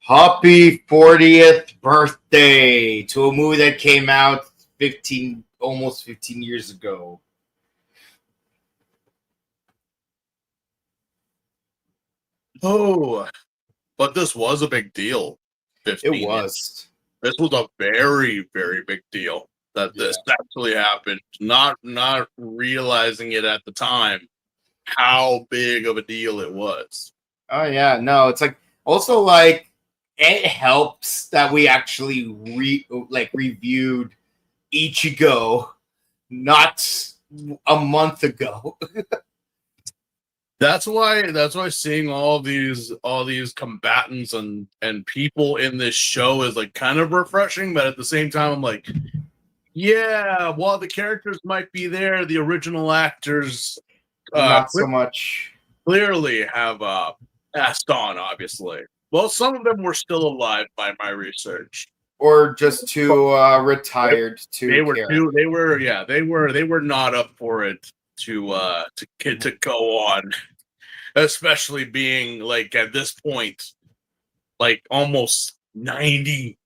Happy 40th birthday to a movie that came out almost 15 years ago. Oh, but this was a big deal. It 15 was. This was a very, very big deal that this actually happened. Not realizing it at the time, how big of a deal it was. Oh yeah, no, it's like also like it helps that we actually reviewed Ichigo not a month ago. That's why seeing all these combatants and people in this show is like kind of refreshing, but at the same time I'm like, yeah, while the characters might be there, the original actors Not so much. Clearly have passed on, obviously. Well, some of them were still alive by my research. Or just too retired to They were care. they were not up for it to go on. Especially being like at this point, like almost 90.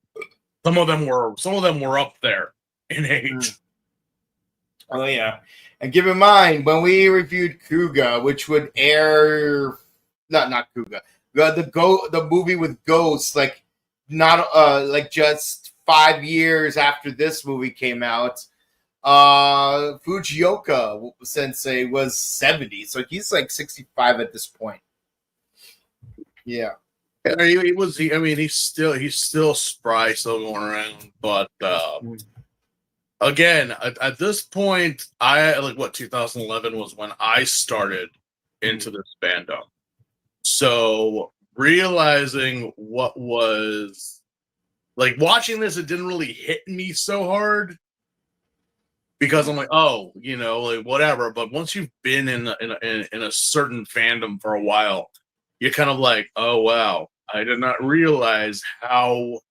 Some of them were up there in age. Oh yeah. And keep in mind, when we reviewed Kuga, which would air not Kuga, the movie with ghosts, like not like just 5 years after this movie came out, Fujioka Sensei was 70, so he's like 65 at this point. Yeah. He's still spry, still going around, but again, at this point, 2011 was when I started into this fandom. So realizing what was like watching this, it didn't really hit me so hard because I'm like, oh, like whatever. But once you've been in a certain fandom for a while, you're kind of like, oh wow, I did not realize how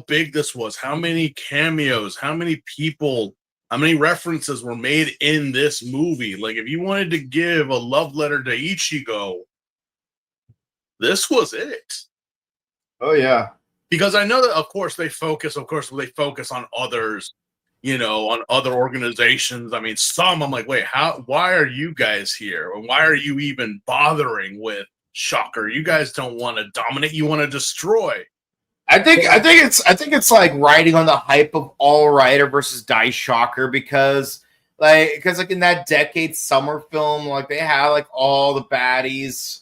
big this was, how many cameos, how many people, how many references were made in this movie. Like, if you wanted to give a love letter to Ichigo, this was it. Oh, yeah. Because I know that, of course, they focus on others, on other organizations. I mean, I'm like, wait, why are you guys here? Or why are you even bothering with Shocker? You guys don't want to dominate, you want to destroy. I think it's like riding on the hype of All Rider versus Die Shocker because in that Decade summer film, like they had like all the baddies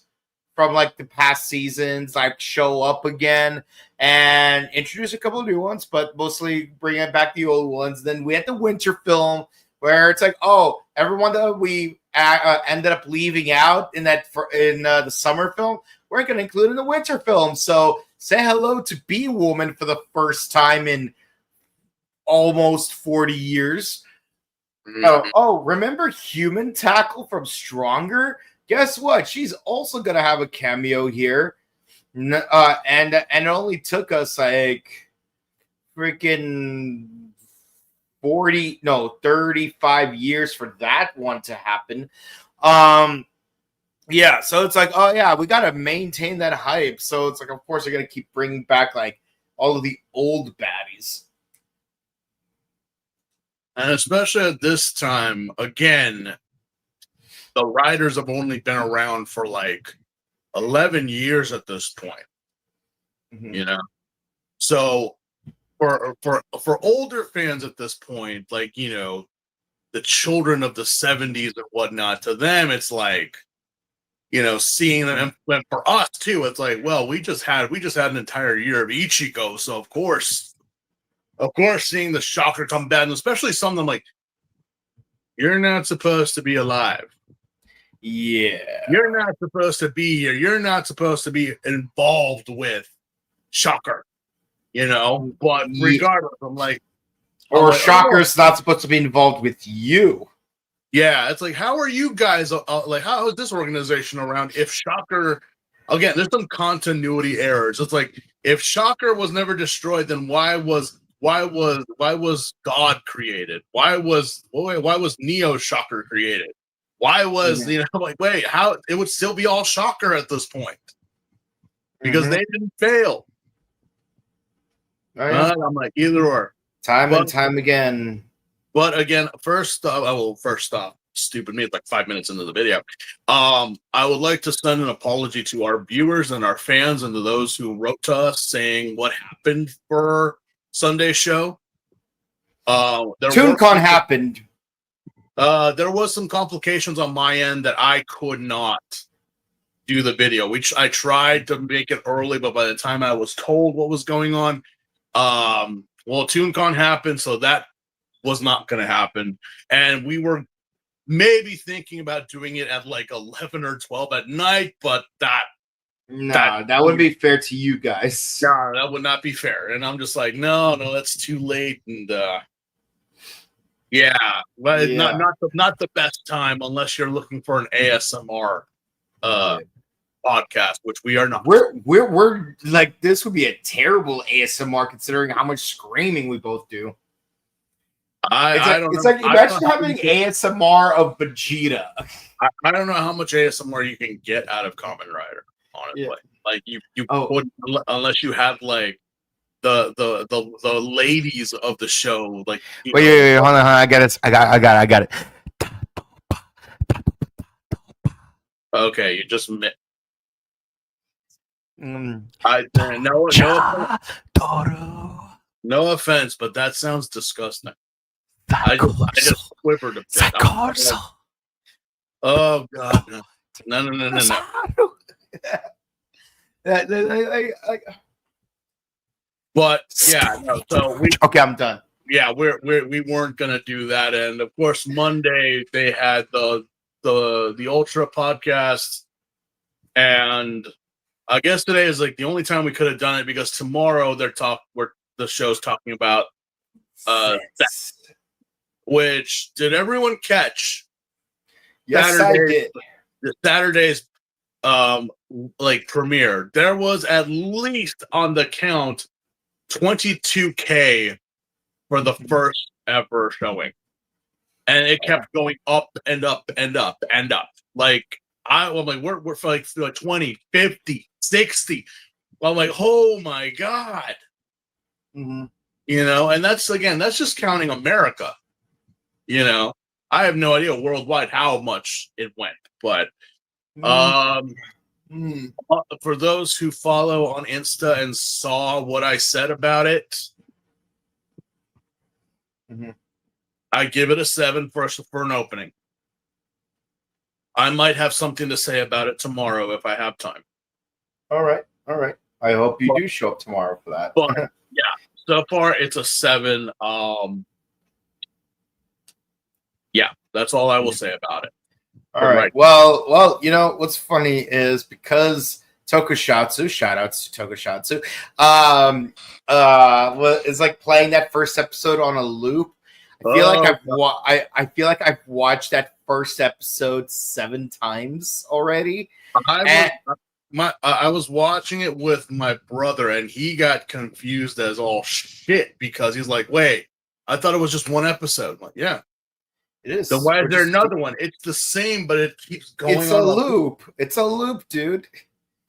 from like the past seasons like show up again and introduce a couple of new ones, but mostly bring it back the old ones. Then we had the winter film where it's like, oh, everyone that we ended up leaving out in the summer film, we're going to include in the winter film. So say hello to B-Woman for the first time in almost 40 years. Oh, remember Human Tackle from Stronger? Guess what? She's also going to have a cameo here. And it only took us like freaking 35 years for that one to happen. Yeah, so it's like, oh yeah, we got to maintain that hype. So it's like, of course, they're going to keep bringing back like all of the old baddies. And especially at this time, again, the Riders have only been around for like 11 years at this point. Mm-hmm. So for older fans at this point, like, the children of the 70s and whatnot, to them, it's like, seeing them, and for us too, it's like, well, we just had an entire year of Ichigo, so of course, seeing the Shocker come back, and especially some of them, like, you're not supposed to be alive. Yeah, you're not supposed to be here. You're not supposed to be involved with Shocker. But regardless, I'm like, Shocker's not supposed to be involved with you. Yeah, it's like, how are you guys, how is this organization around if Shocker, again, there's some continuity errors. It's like, if Shocker was never destroyed, then why was God created? Why was Neo Shocker created? Why was, wait, how, it would still be all Shocker at this point. because they didn't fail. Oh, yeah. I'm like, either or. Time and time again. But again, first off, stupid me, it's like 5 minutes into the video. I would like to send an apology to our viewers and our fans and to those who wrote to us saying what happened for Sunday's show. ToonCon happened. There was some complications on my end that I could not do the video. I tried to make it early, but by the time I was told what was going on, ToonCon happened, so that was not going to happen. And we were maybe thinking about doing it at like 11 or 12 at night, but that wouldn't be fair to you guys. No, that would not be fair. And I'm just like, no, that's too late. And not the best time unless you're looking for an ASMR podcast, which we are not. We're like, this would be a terrible ASMR considering how much screaming we both do. It's like imagine having ASMR of Vegeta. I don't know how much ASMR you can get out of Kamen Rider, honestly. Yeah. Like you couldn't, unless you have like the ladies of the show. Like wait, hold on, I got it. Okay, you just met. No offense, but that sounds disgusting. I just quivered a bit. Oh God, no. But yeah, no, so okay, I'm done. Yeah, we weren't gonna do that, and of course Monday they had the Ultra podcast, and I guess today is like the only time we could have done it because tomorrow the show's talking about that. Which did everyone catch? Yes, I did. The Saturday's premiere. There was at least on the count 22K for the first ever showing, and it kept going up and up and up and up. Like I'm like we're for like 20, 50, 60. I'm like, oh my God. Mm-hmm. And that's just counting America. I have no idea worldwide how much it went, but for those who follow on Insta and saw what I said about it, I give it a 7 for an opening. I might have something to say about it tomorrow if I have time. All right. I hope you do show up tomorrow for that. But yeah, so far it's a 7. Yeah, that's all I will say about it. All right. Well, what's funny is because Tokusatsu, shout outs to Tokusatsu, is like playing that first episode on a loop. I feel like I've watched that first episode 7 times already. I was watching it with my brother, and he got confused as all shit because he's like, "Wait, I thought it was just one episode." I'm like, yeah. It is. So why is there another one? It's the same, but it keeps going. It's a loop. It's a loop, dude.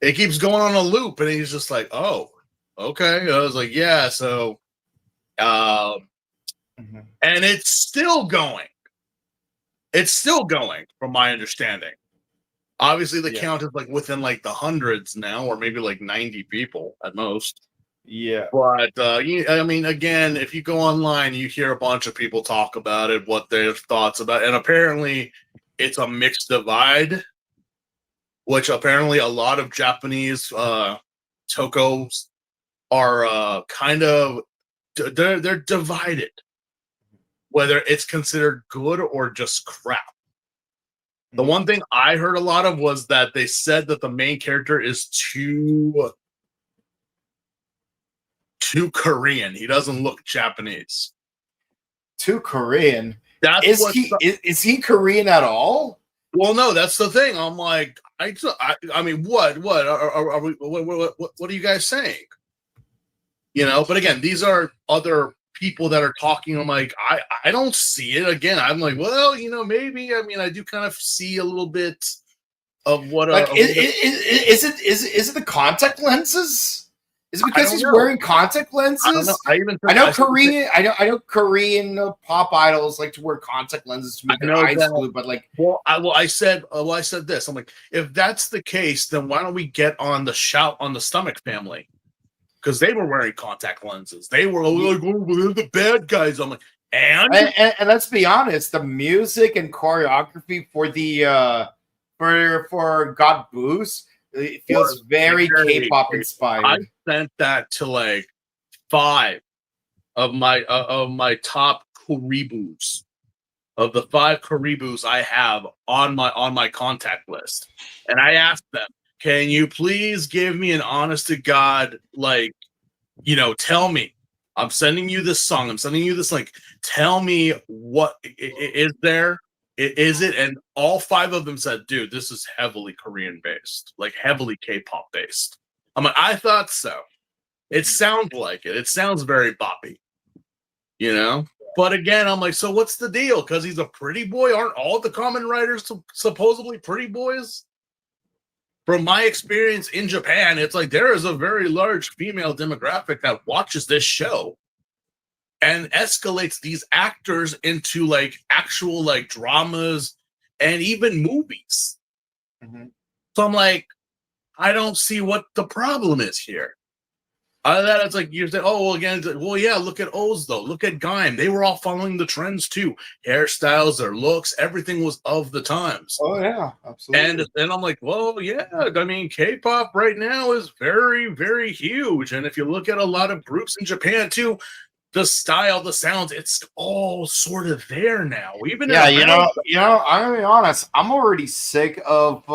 It keeps going on a loop, and he's just like, "Oh, okay." I was like, "Yeah." So, and it's still going. It's still going, from my understanding. Obviously, the count is like within like the hundreds now, or maybe like 90 people at most. Yeah, but again, if you go online, you hear a bunch of people talk about it, what their thoughts about it. And apparently it's a mixed divide, which apparently a lot of Japanese tokos are kind of they're divided, whether it's considered good or just crap. The one thing I heard a lot of was that they said that the main character is too Korean. He doesn't look Japanese. Too Korean. Is he Korean at all? Well, no, that's the thing. I'm like, I mean, what are you guys saying? But again, these are other people that are talking. I'm like, I don't see it. Again, I'm like, well, maybe. I mean, I do kind of see a little bit of what like is it the contact lenses? Is it because he's wearing contact lenses? I don't know. I know Korean pop idols like to wear contact lenses to make their eyes blue, but like, I said this. I'm like, if that's the case, then why don't we get on the Shout on the Stomach family? Because they were wearing contact lenses. They were like, oh, they're the bad guys. I'm like, and let's be honest, the music and choreography for the for God Boost, it feels very K-pop inspired. I sent that to like 5 of my top Karibus. Of the 5 Karibus I have on my contact list, and I asked them, "Can you please give me an honest to God, like, tell me, I'm sending you this song, I'm sending you this link. Tell me what is there? Is it?" And all 5 of them said, "Dude, this is heavily Korean based, like heavily K-pop based." I'm like, I thought so. It sounds like it. It sounds very boppy, But again, I'm like, so what's the deal? Because he's a pretty boy. Aren't all the Kamen Riders supposedly pretty boys? From my experience in Japan, it's like there is a very large female demographic that watches this show and escalates these actors into like actual like dramas and even movies. Mm-hmm. So I'm like, I don't see what the problem is here. Other than that, it's like you're saying, oh, well, again, like, well, yeah, look at O's though. Look at Gaim. They were all following the trends too. Hairstyles, their looks, everything was of the times. Oh, yeah, absolutely. And I'm like, well, yeah, I mean, K-pop right now is very, very huge. And if you look at a lot of groups in Japan too, the style, the sounds, it's all sort of there now. Even I'm gonna be honest. I'm already sick of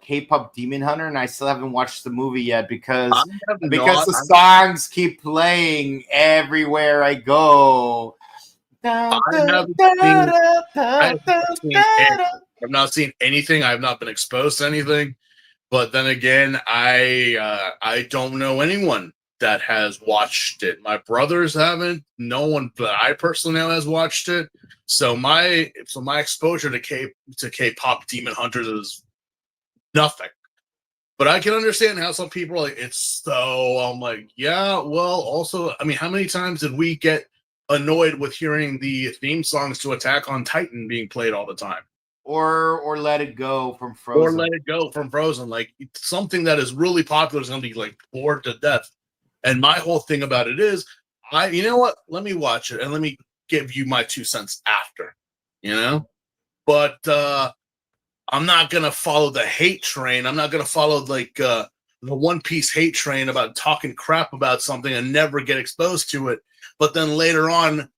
K-pop Demon Hunter, and I still haven't watched the movie yet because the songs keep playing everywhere I go. I've not seen anything. I've not been exposed to anything. But then again, I don't know anyone that has watched it. My brothers haven't. No one that I personally know has watched it. So my exposure to K-pop Demon Hunters is nothing. But I can understand how some people are like, it's so. I'm like, yeah. Well, also, I mean, how many times did we get annoyed with hearing the theme songs to Attack on Titan being played all the time? Or Let It Go from Frozen. Like something that is really popular is going to be like bored to death. And my whole thing about it is, you know what? Let me watch it and let me give you my 2 cents after, But I'm not going to follow the hate train. I'm not going to follow like the One Piece hate train about talking crap about something and never get exposed to it. But then later on,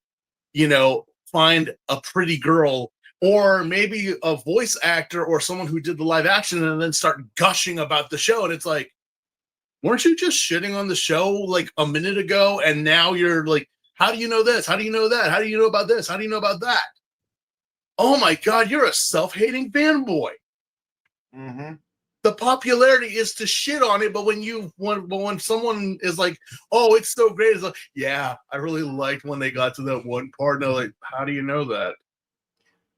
find a pretty girl or maybe a voice actor or someone who did the live action and then start gushing about the show. And it's like, weren't you just shitting on the show like a minute ago? And now you're like, how do you know this? How do you know that? How do you know about this? How do you know about that? Oh my God, you're a self-hating fanboy. Mm-hmm. The popularity is to shit on it, but when someone is like, oh, it's so great, it's like, yeah, I really liked when they got to that one part. And they're like, how do you know that?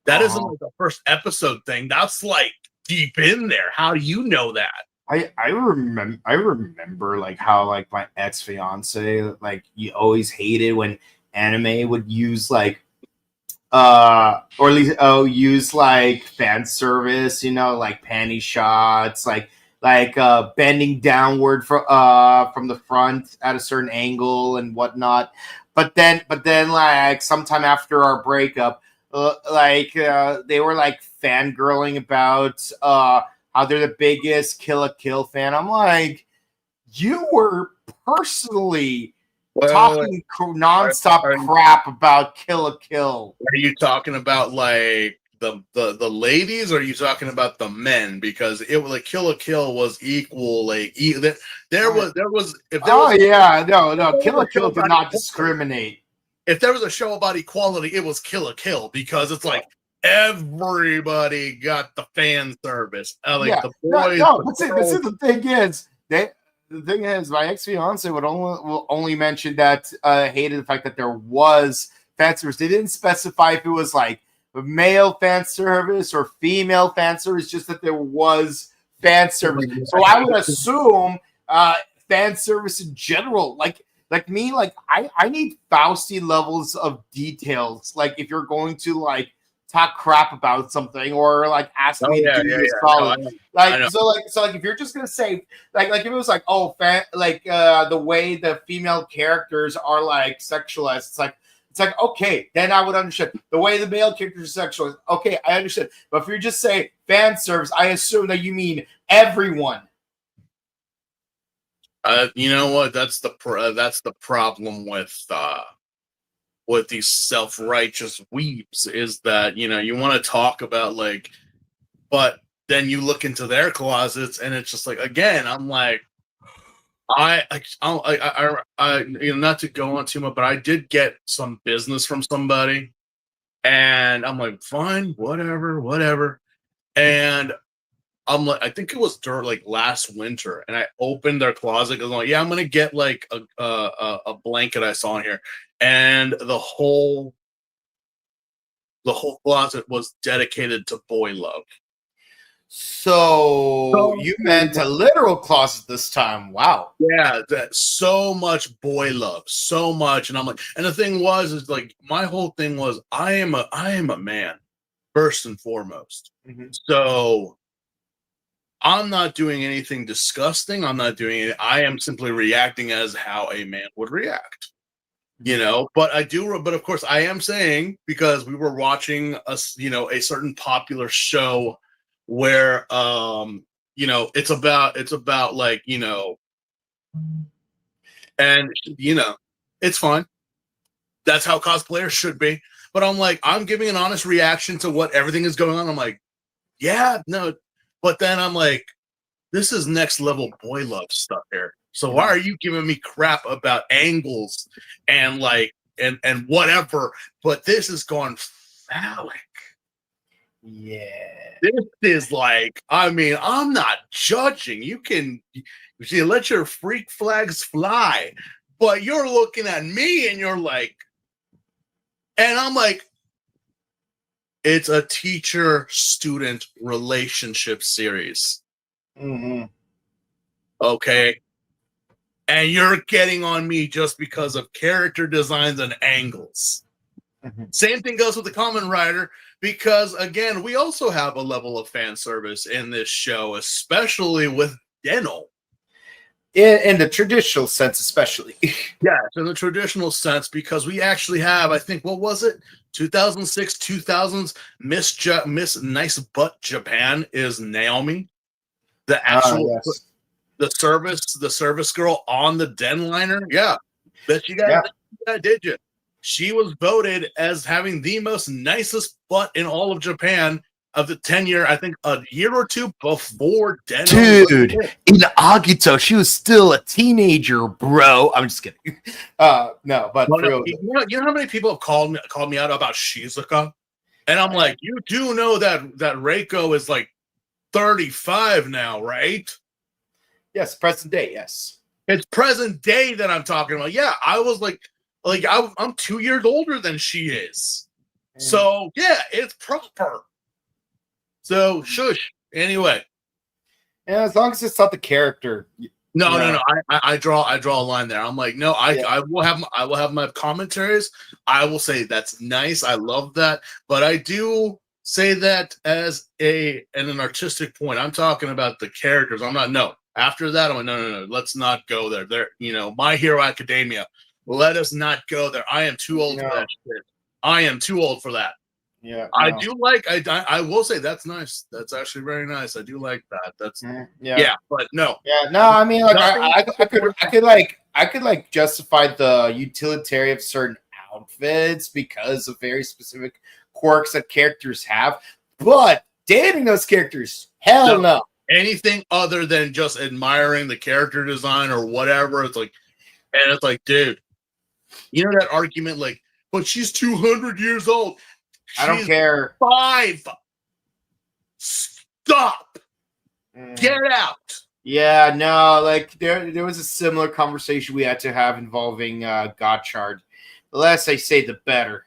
That isn't like the first episode thing. That's like deep in there. How do you know that? I remember like how like my ex-fiance, like he always hated when anime would use like or at least use like fan service, like panty shots, like bending downward from the front at a certain angle and whatnot. But then like sometime after our breakup, they were like fangirling about how they're the biggest Kill la Kill fan. I'm like, you were personally talking nonstop crap about Kill la Kill. Are you talking about like the ladies, or are you talking about the men? Because it was like Kill la Kill was equal. Like no, Kill la Kill did not discriminate. If there was a show about equality, it was Kill la Kill, because it's like everybody got the fan service. The boys. The thing is, my ex-fiance will only mention that hated the fact that there was fan service. They didn't specify if it was like male fan service or female fan service, just that there was fan service. So I would assume fan service in general, like me, like I need Fausty levels of details. Like if you're going to like talk crap about something or like ask me to do this solid. No, So if you're just gonna say like if it was like the way the female characters are like sexualized, it's like okay, then I would understand. The way the male characters are sexualized, okay, I understand. But if you just say fan service, I assume that you mean everyone. You know what? That's the problem with these self-righteous weeps is that, you know, you want to talk about like, but then you look into their closets and it's just like, again, I'm like, you know, not to go on too much, but I did get some business from somebody and I'm like, fine, whatever. And I'm like, I think it was during like last winter, and I opened their closet because I'm like, yeah, I'm gonna get like a blanket I saw in here, and the whole closet was dedicated to boy love. So you meant a literal closet this time? Wow. Yeah, that so much boy love, so much, and I'm like, and the thing was, is like my whole thing was, I am a man first and foremost, so. I'm not doing anything disgusting. I'm not doing it. I am simply reacting as how a man would react, you know. But but of course, I am saying because we were watching a certain popular show where, you know, it's about like, you know, and you know, it's fun. That's how cosplayers should be. But I'm like, I'm giving an honest reaction to what everything is going on. I'm like, yeah, no. But then I'm like, this is next level boy love stuff here. So why are you giving me crap about angles and like and whatever? But this is gone phallic. Yeah. This is like, I mean, I'm not judging. You let your freak flags fly, but you're looking at me and you're like, and I'm like, it's a teacher-student relationship series. Okay. And you're getting on me just because of character designs and angles. Same thing goes with the Kamen Rider, because again, we also have a level of fan service in this show, especially with Den-O. In the traditional sense, especially. Yes, in the traditional sense, because we actually have, I think, what was it? 2006, 2000s, Miss Nice Butt Japan is Naomi. The actual, the service girl on the Den liner. Yeah. Bet you guys that, did you? She was voted as having the most nicest butt in all of Japan of the 10-year, I think a year or two before Den-O. Dude, in Agito, she was still a teenager, bro. I'm just kidding. No, but for real. You know how many people have called me out about Shizuka? And I'm like, you do know that Reiko is like 35 now, right? Yes, present day, yes. It's present day that I'm talking about. Yeah, I was like I'm 2 years older than she is. So yeah, it's proper. So shush. Anyway. Yeah, as long as it's not the character. No. I draw a line there. I'm like, no, I will have my commentaries. I will say that's nice. I love that. But I do say that as an artistic point. I'm talking about the characters. I'm not After that, I'm like, no. Let's not go there. There, you know, My Hero Academia. Let us not go there. I am too old for that shit. I am too old for that. Yeah, I do like. I will say that's nice. That's actually very nice. I do like that. That's but no. Yeah, no. I mean, like I could justify the utility of certain outfits because of very specific quirks that characters have, but dating those characters, hell no. Anything other than just admiring the character design or whatever, it's like, and it's like, dude, you know that argument, like, but she's 200 years old. I don't care. 5. Stop. Get out. Yeah, no, like there was a similar conversation we had to have involving Gotchard. The less I say, the better.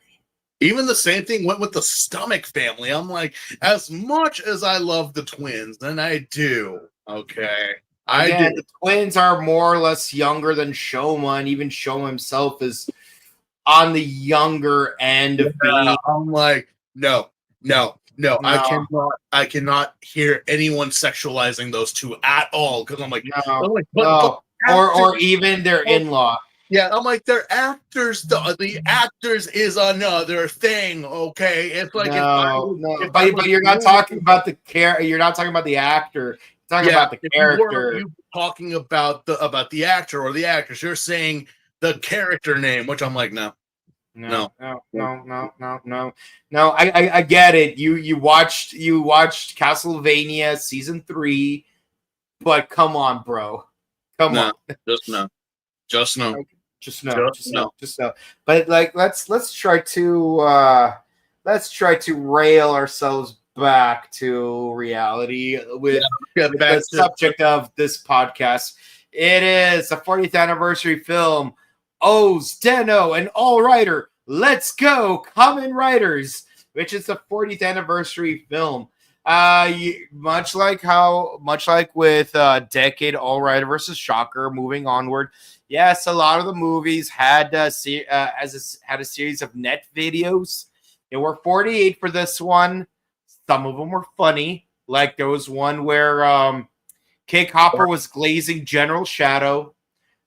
Even the same thing went with the Stomach family. I'm like, as much as I love the twins, and I do, okay, I Again, do. the twins are more or less younger than Shoma, and even Shoma himself is on the younger end of being. I'm like, no. No. I cannot hear anyone sexualizing those two at all. Because I'm like, No. Or even their in-law. Yeah, I'm like, they're actors. The actors is another thing, okay? It's like but you're not talking about the care. You're not talking about the actor. You're talking about the character. You talking about the actor or the actress. You're saying the character name, which I'm like, no. I get it. You watched Castlevania season 3, but come on, bro. Come on. Just no. But like, let's try to rail ourselves back to reality with the subject of this podcast. It is the 40th anniversary film, OOO's Den-O and All Rider. Let's go, Kamen Riders, which is the 40th anniversary film. Much like with Decade All Rider versus Shocker, moving onward. Yes, a lot of the movies had a series of net videos. There were 48 for this one. Some of them were funny. Like there was one where Cake Hopper was glazing General Shadow.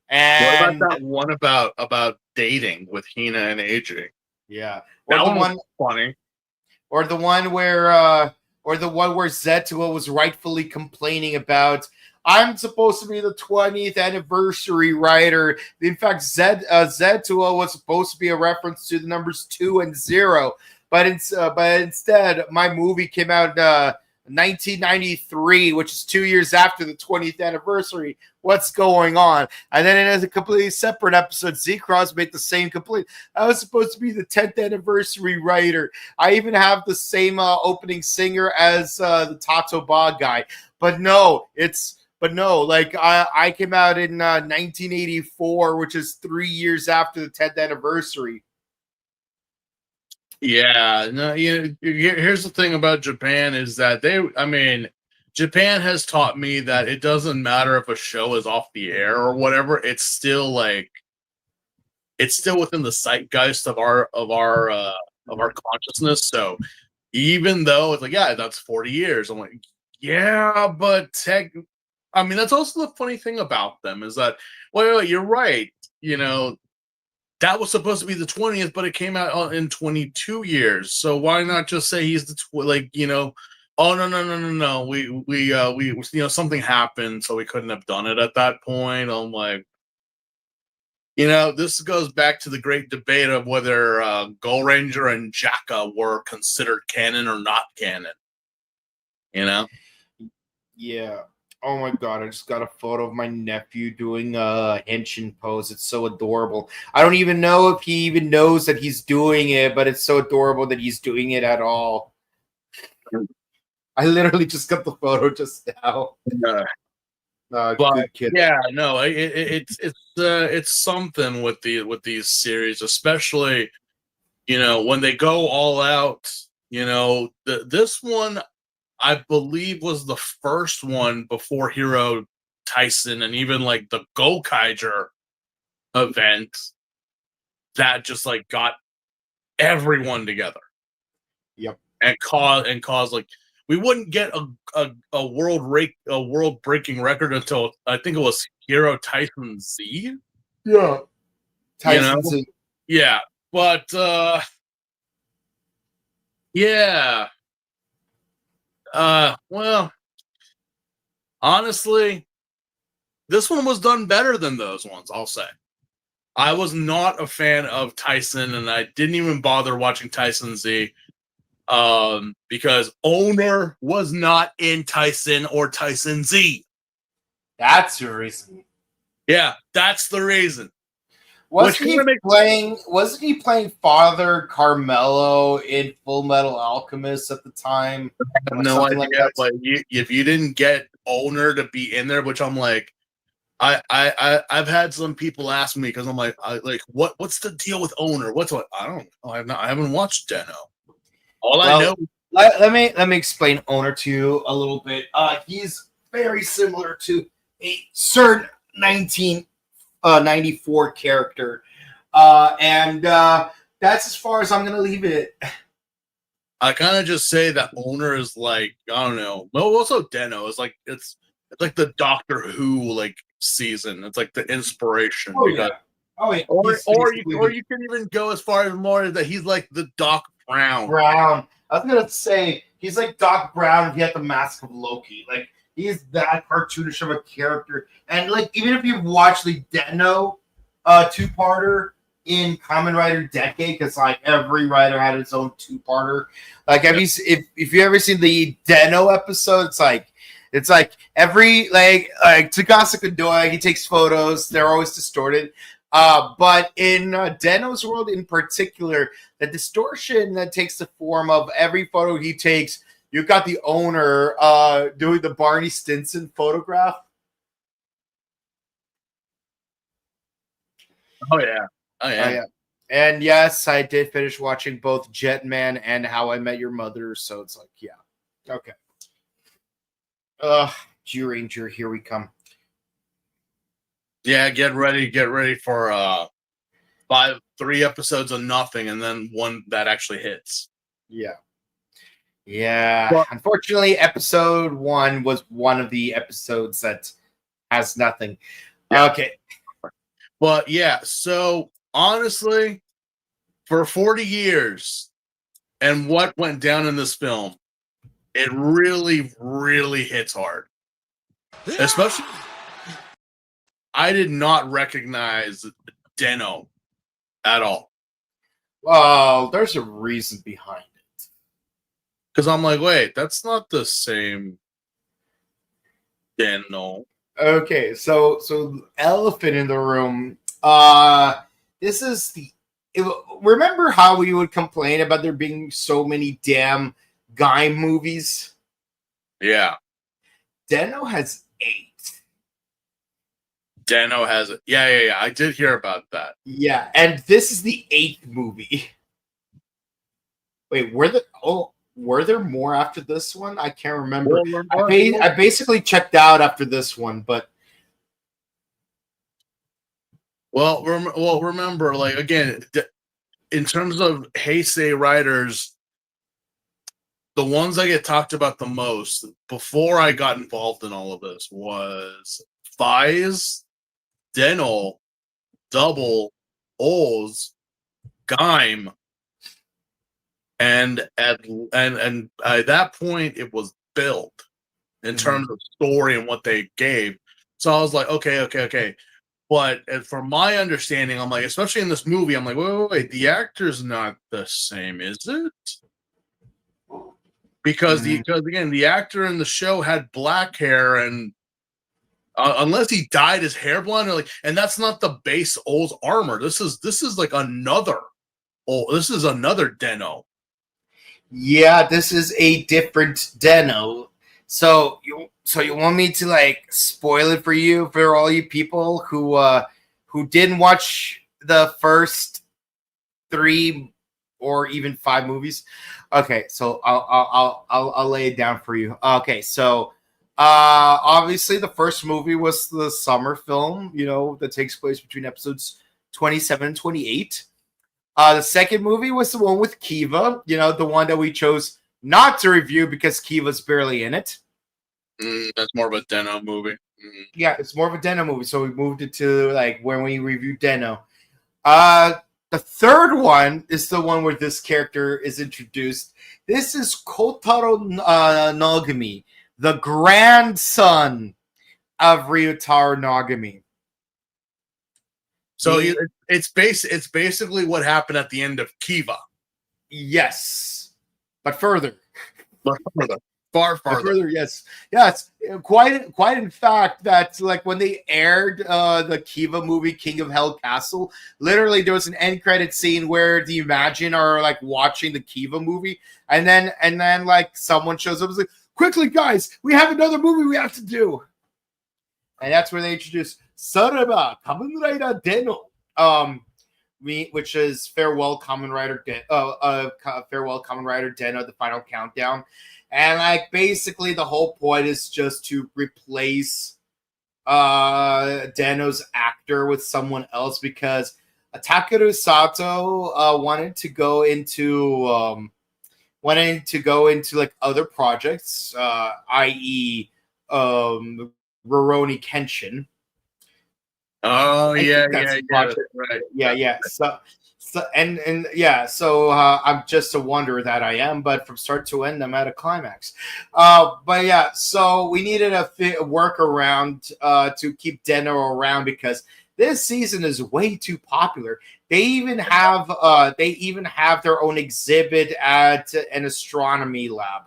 And what about that one about dating with Hina and AJ? Yeah. Or that one was funny. Or the one where Zetsuo was rightfully complaining about, I'm supposed to be the 20th anniversary writer. In fact, Zetsuo was supposed to be a reference to the numbers 2 and 0. But instead, my movie came out 1993, which is 2 years after the 20th anniversary. What's going on? And then it has a completely separate episode. Z-Cross made the same complaint. I was supposed to be the 10th anniversary writer. I even have the same opening singer as the Tato Ba guy. But no, I came out in 1984, which is 3 years after the 10th anniversary. Yeah, no, here's the thing about Japan is that Japan has taught me that it doesn't matter if a show is off the air or whatever. It's still within the zeitgeist of our consciousness. So even though it's like, yeah, that's 40 years, I'm like, yeah, but that's also the funny thing about them is that, well, you're right. That was supposed to be the 20th, but it came out in 22 years. So why not just say he's the oh no. We something happened, so we couldn't have done it at that point. I'm like, this goes back to the great debate of whether Go Ranger and Jaka were considered canon or not canon. Yeah. Oh my god, I just got a photo of my nephew doing a henshin pose. It's so adorable. I don't even know if he even knows that he's doing it, but it's so adorable that he's doing it at all. I literally just got the photo just now. But yeah, no, it's something with these series, especially when they go all out. This one, I believe, was the first one before Hero Tyson and even like the Gokaiger event that just like got everyone together. Yep. And cause like we wouldn't get a world breaking record until I think it was Hero Tyson Z. Yeah. Tyson Z. Yeah. But yeah. Well, honestly, this one was done better than those ones, I'll say. I was not a fan of Tyson, and I didn't even bother watching Tyson Z because Owner was not in Tyson or Tyson Z. That's the reason. Yeah, that's the reason. Wasn't he playing Father Carmelo in Full Metal Alchemist at the time? No idea, but if you didn't get Owner to be in there, which I'm like, I've had some people ask me because I'm like, what's the deal with Owner? What's what? I don't know. I haven't watched Den-O. All I know. Let me explain Owner to you a little bit. He's very similar to a certain 1994 character, and that's as far as I'm gonna leave it. I kind of just say that Owner is like, I don't know. Well, also Den-O is like it's like the Doctor Who like season. It's like the inspiration. Oh because, yeah. Oh yeah. Or you can even go as far as more that he's like the Doc Brown. Brown. I was gonna say he's like Doc Brown if he had the mask of Loki. Like he's that cartoonish of a character. And like even if you watch the Den-O two-parter in Kamen Rider Decade, because like every writer had its own two-parter. Like if you ever seen the Den-O episode, it's like every like Tsukasa Kodoya, he takes photos, they're always distorted. But in Den-O's world in particular, the distortion that takes the form of every photo he takes, you've got the Owner doing the Barney Stinson photograph. Oh yeah. Oh yeah. And yes, I did finish watching both Jetman and How I Met Your Mother, so it's like, yeah. Okay. G-Ranger, here we come. Yeah, get ready for 3 episodes of nothing and then one that actually hits. Yeah. Well, unfortunately, episode 1 was one of the episodes that has nothing. Yeah. Okay. But yeah, so honestly, for 40 years and what went down in this film, it really, really hits hard. Especially, I did not recognize Den-O at all. Well, there's a reason behind it. Because I'm like, wait, that's not the same Den-O. Okay, so elephant in the room. This is remember how we would complain about there being so many damn guy movies? Yeah. Den-O has 8. Den-O has it. Yeah. I did hear about that. Yeah, and this is the 8th movie. Wait, were there more after this one? I can't remember. I basically checked out after this one, but well, remember, like again, in terms of Heisei writers, the ones I get talked about the most before I got involved in all of this was Thighs, Den-O, Double, Oz, Gaim, and at that point it was built in terms of story and what they gave. So I was like, okay. But from my understanding, I'm like, especially in this movie, I'm like, wait, the actor's not the same, is it? Because again, the actor in the show had black hair, and unless he dyed his hair blonde, and that's not the base O's armor. This is like another. This is another Den-O. Yeah, this is a different Den-O. So you want me to like spoil it for you, for all you people who didn't watch the first 3 or even 5 movies? Okay, so I'll lay it down for you. Okay, so obviously the first movie was the summer film, that takes place between episodes 27 and 28. The second movie was the one with Kiva, the one that we chose not to review because Kiva's barely in it. That's more of a Den-O movie. Yeah, it's more of a Den-O movie, so we moved it to like when we reviewed Den-O. The third one is the one where this character is introduced. This is Kotaro Nogami, the grandson of Ryutaro Nogami. So it's basically what happened at the end of Kiva. Yes, but further. Far farther. Yes. Yeah, it's quite in fact that like when they aired the Kiva movie King of Hell Castle, literally there was an end credit scene where the Imagine are like watching the Kiva movie, and then like someone shows up and is like, quickly guys, we have another movie we have to do. And that's where they introduced Saraba Kamen Rider Den-O, which is Farewell Kamen Rider Farewell Kamen Rider Den-O, the final countdown. And like basically the whole point is just to replace Den-O's actor with someone else, because Takeru Sato wanted to go into like other projects, i.e. Rurouni Kenshin. Oh yeah. Right. Yeah. So I'm just a wanderer that I am, but from start to end, I'm at a climax. But yeah, so we needed a workaround to keep Den-O around, because this season is way too popular. They even have their own exhibit at an astronomy lab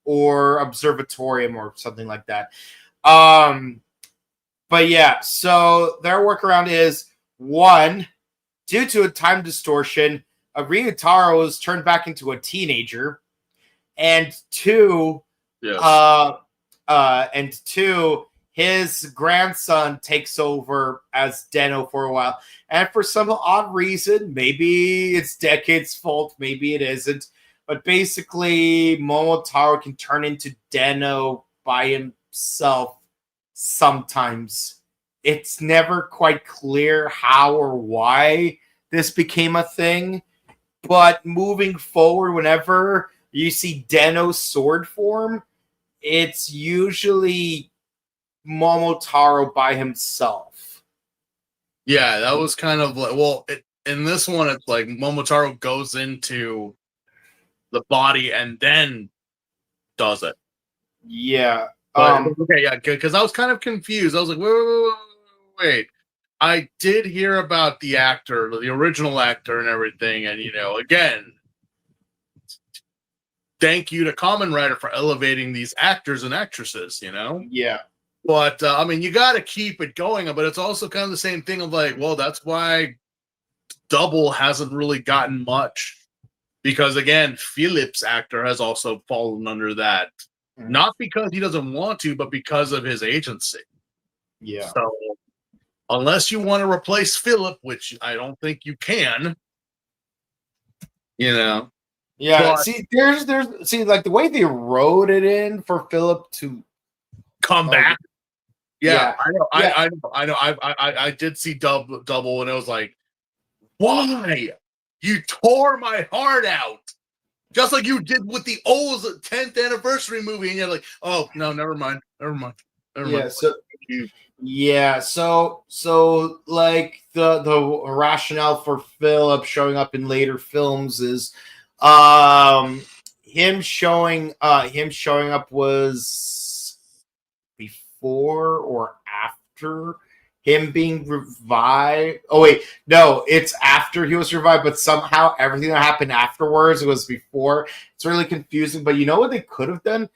or observatorium or something like that. But yeah, so their workaround is, one, due to a time distortion, Ryutaro was turned back into a teenager, and two, his grandson takes over as Den-O for a while. And for some odd reason, maybe it's Decade's fault, maybe it isn't, but basically Momotaro can turn into Den-O by himself sometimes. It's never quite clear how or why this became a thing, but moving forward, whenever you see Den-O's sword form, it's usually Momotaro by himself. Yeah, that was kind of like, in this one, it's like Momotaro goes into the body and then does it. Yeah. Okay, yeah, because I was kind of confused. I was like, wait. I did hear about the actor, the original actor and everything, and, again, thank you to Kamen Rider for elevating these actors and actresses, Yeah. But, I mean, you got to keep it going, but it's also kind of the same thing of like, well, that's why Double hasn't really gotten much. Because, again, Philip's actor has also fallen under that. Mm-hmm. Not because he doesn't want to, but because of his agency. Yeah. So, unless you want to replace Philip, which I don't think you can, Yeah, but, there's like the way they wrote it in for Philip to come back. Yeah, I know. I did see double, and it was like, why? You tore my heart out, just like you did with the O's 10th anniversary movie, and you're like, oh no, never mind. So like the rationale for Philip showing up in later films is, him showing up was before or after him being revived. Oh wait, no, it's after he was revived, but somehow everything that happened afterwards was before. It's really confusing, but you know what they could have done?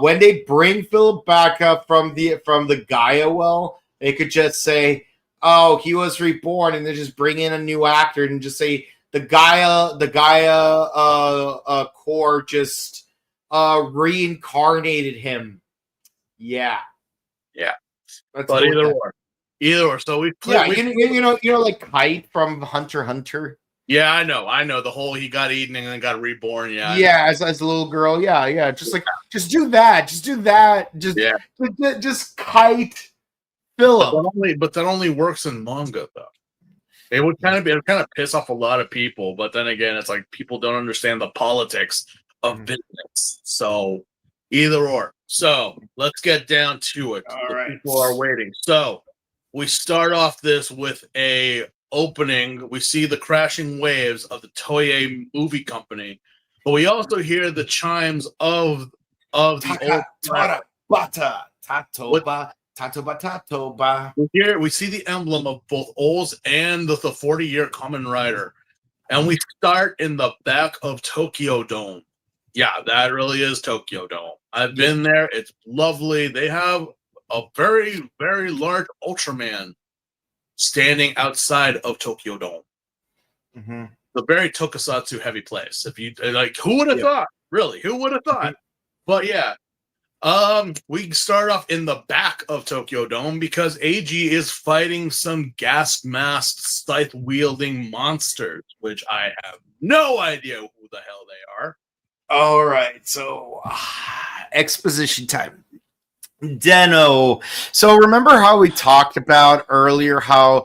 When they bring Philip back up from the Gaia well, they could just say, oh, he was reborn, and then just bring in a new actor and just say the Gaia core just reincarnated him. Yeah. But either or. So we like Kite from Hunter x Hunter. Yeah, I know the whole he got eaten and then got reborn. Yeah, as a little girl. Yeah. Just do that. Just Kite Philip. But that only works in manga though. It would kind of piss off a lot of people, but then again, it's like people don't understand the politics of business. So either or. So let's get down to it. All right. People are waiting. So we start off this with a opening. We see the crashing waves of the Toei movie company, but we also hear the chimes of the old Here we see the emblem of both O's and the 40-year Kamen Rider, and we start in the back of Tokyo Dome. Yeah, that really is Tokyo Dome. I've been there. It's lovely. They have a very, very large Ultraman standing outside of Tokyo Dome. Mm-hmm. The very tokusatsu heavy place. If you like, who would have thought? Really, who would have thought? But yeah, We can start off in the back of Tokyo Dome because AG is fighting some gas-masked, scythe-wielding monsters, which I have no idea who the hell they are. All right, so exposition time. Den-O. So remember how we talked about earlier how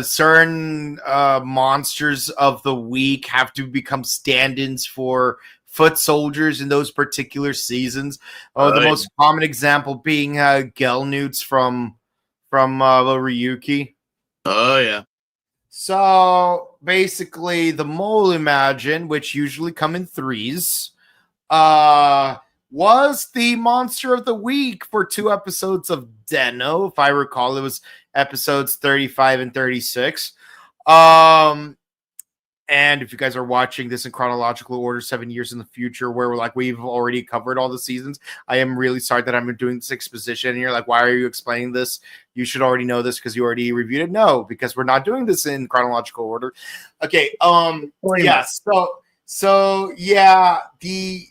certain monsters of the week have to become stand-ins for foot soldiers in those particular seasons. The most common example being Gelnewts from Ryuki. Oh yeah. So basically, the Mole Imagine, which usually come in threes, was the monster of the week for 2 episodes of Den-O. If I recall, it was episodes 35 and 36. And if you guys are watching this in chronological order, 7 years in the future, where we've already covered all the seasons, I am really sorry that I'm doing this exposition. And you're like, why are you explaining this? You should already know this because you already reviewed it. No, because we're not doing this in chronological order. Okay. Yeah. So yeah, the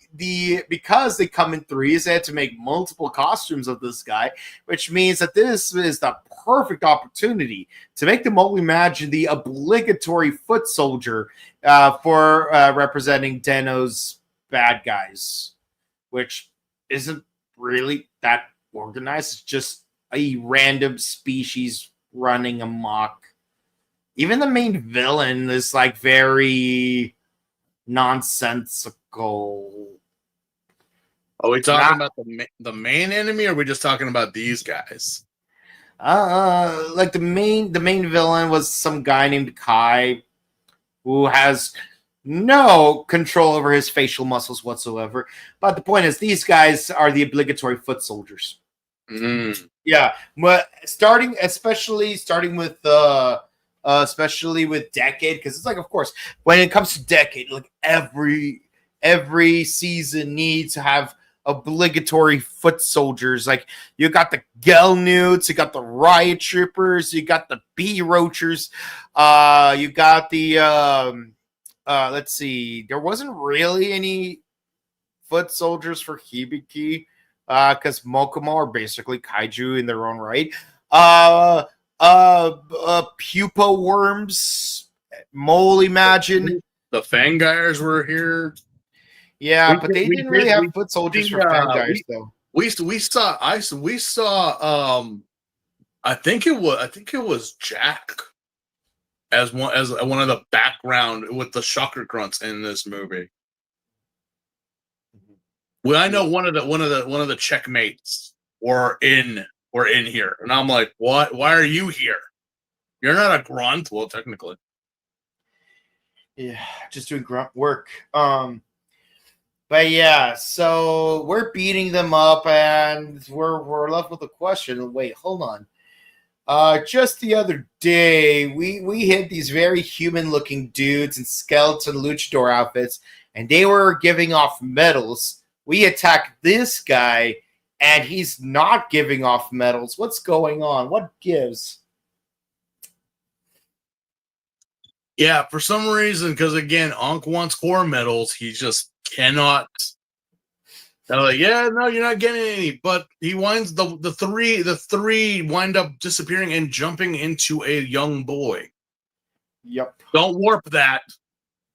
because they come in threes, they had to make multiple costumes of this guy, which means that this is the perfect opportunity to make the Mole Imagine the obligatory foot soldier for representing Den-O's bad guys, which isn't really that organized. It's just a random species running amok. Even the main villain is like very nonsensical. Are we talking about the main enemy, or are we just talking about these guys? Like the main villain was some guy named Kai who has no control over his facial muscles whatsoever. But the point is, these guys are the obligatory foot soldiers. Yeah, but especially with Decade, because it's like, of course, when it comes to Decade, like every season needs to have obligatory foot soldiers. Like you got the Gelnewts, you got the Riot Troopers, you got the B Roachers, you got the let's see, there wasn't really any foot soldiers for Hibiki, because Mokomo are basically kaiju in their own right. Pupa worms, Mole Imagine. The Fangires were here. Yeah, but they didn't really have foot soldiers for Fangires though. We saw I think it was Jack as one of the background with the shocker grunts in this movie. Well, I know one of the checkmates were in here, and I'm like, what? Why are you here? You're not a grunt. Well, technically, yeah, just doing grunt work. But yeah, so we're beating them up, and we're left with a question. Wait, hold on. Just the other day, we hit these very human-looking dudes in skeleton luchador outfits, and they were giving off medals. We attack this guy, and he's not giving off medals. What's going on? What gives? Yeah, for some reason, because again, Ankh wants core medals. He just cannot. They're like, yeah, no, you're not getting any. But he winds the three wind up disappearing and jumping into a young boy. Yep. Don't warp that.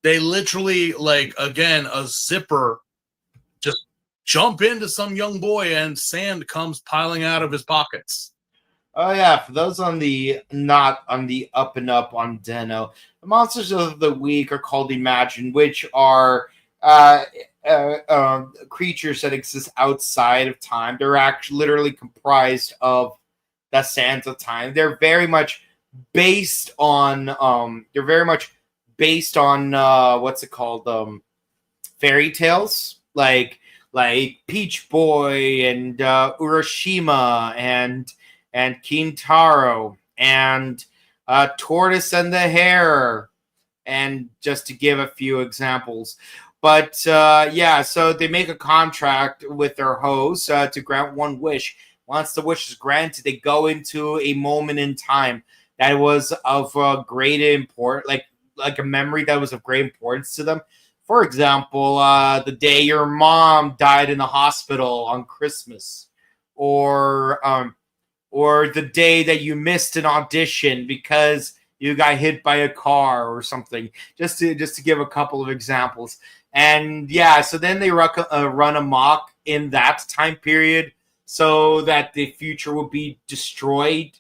They literally, like, again, a zipper just jump into some young boy and sand comes piling out of his pockets. Oh yeah, for those not on the up and up on Den-O, the monsters of the week are called Imagine, which are creatures that exist outside of time. They're actually literally comprised of the sands of time. They're very much based on what's it called? Fairy tales, like Peach Boy and Urashima and Kintaro and Tortoise and the Hare, and just to give a few examples. But yeah, so they make a contract with their host to grant one wish. Once the wish is granted, they go into a moment in time that was of great import, like a memory that was of great importance to them. for example, the day your mom died in the hospital on Christmas, or the day that you missed an audition because you got hit by a car or something. Just to give a couple of examples. And yeah, so then they run amok in that time period, so that the future will be destroyed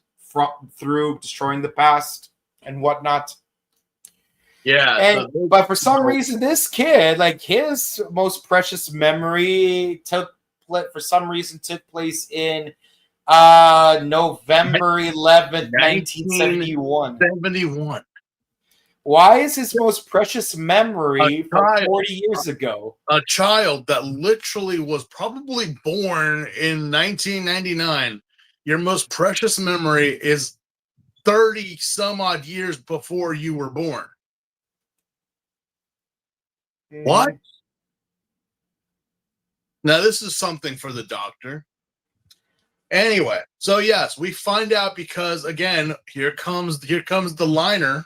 through destroying the past and whatnot. Yeah, But for some reason, this kid, like, his most precious memory took place in November 11th, 1971. 1971. Why is his most precious A memory from child. 40 years ago? A child that literally was probably born in 1999. Your most precious memory is 30 some odd years before you were born. What? Now, this is something for the doctor. Anyway, so yes, we find out because, again, here comes the liner,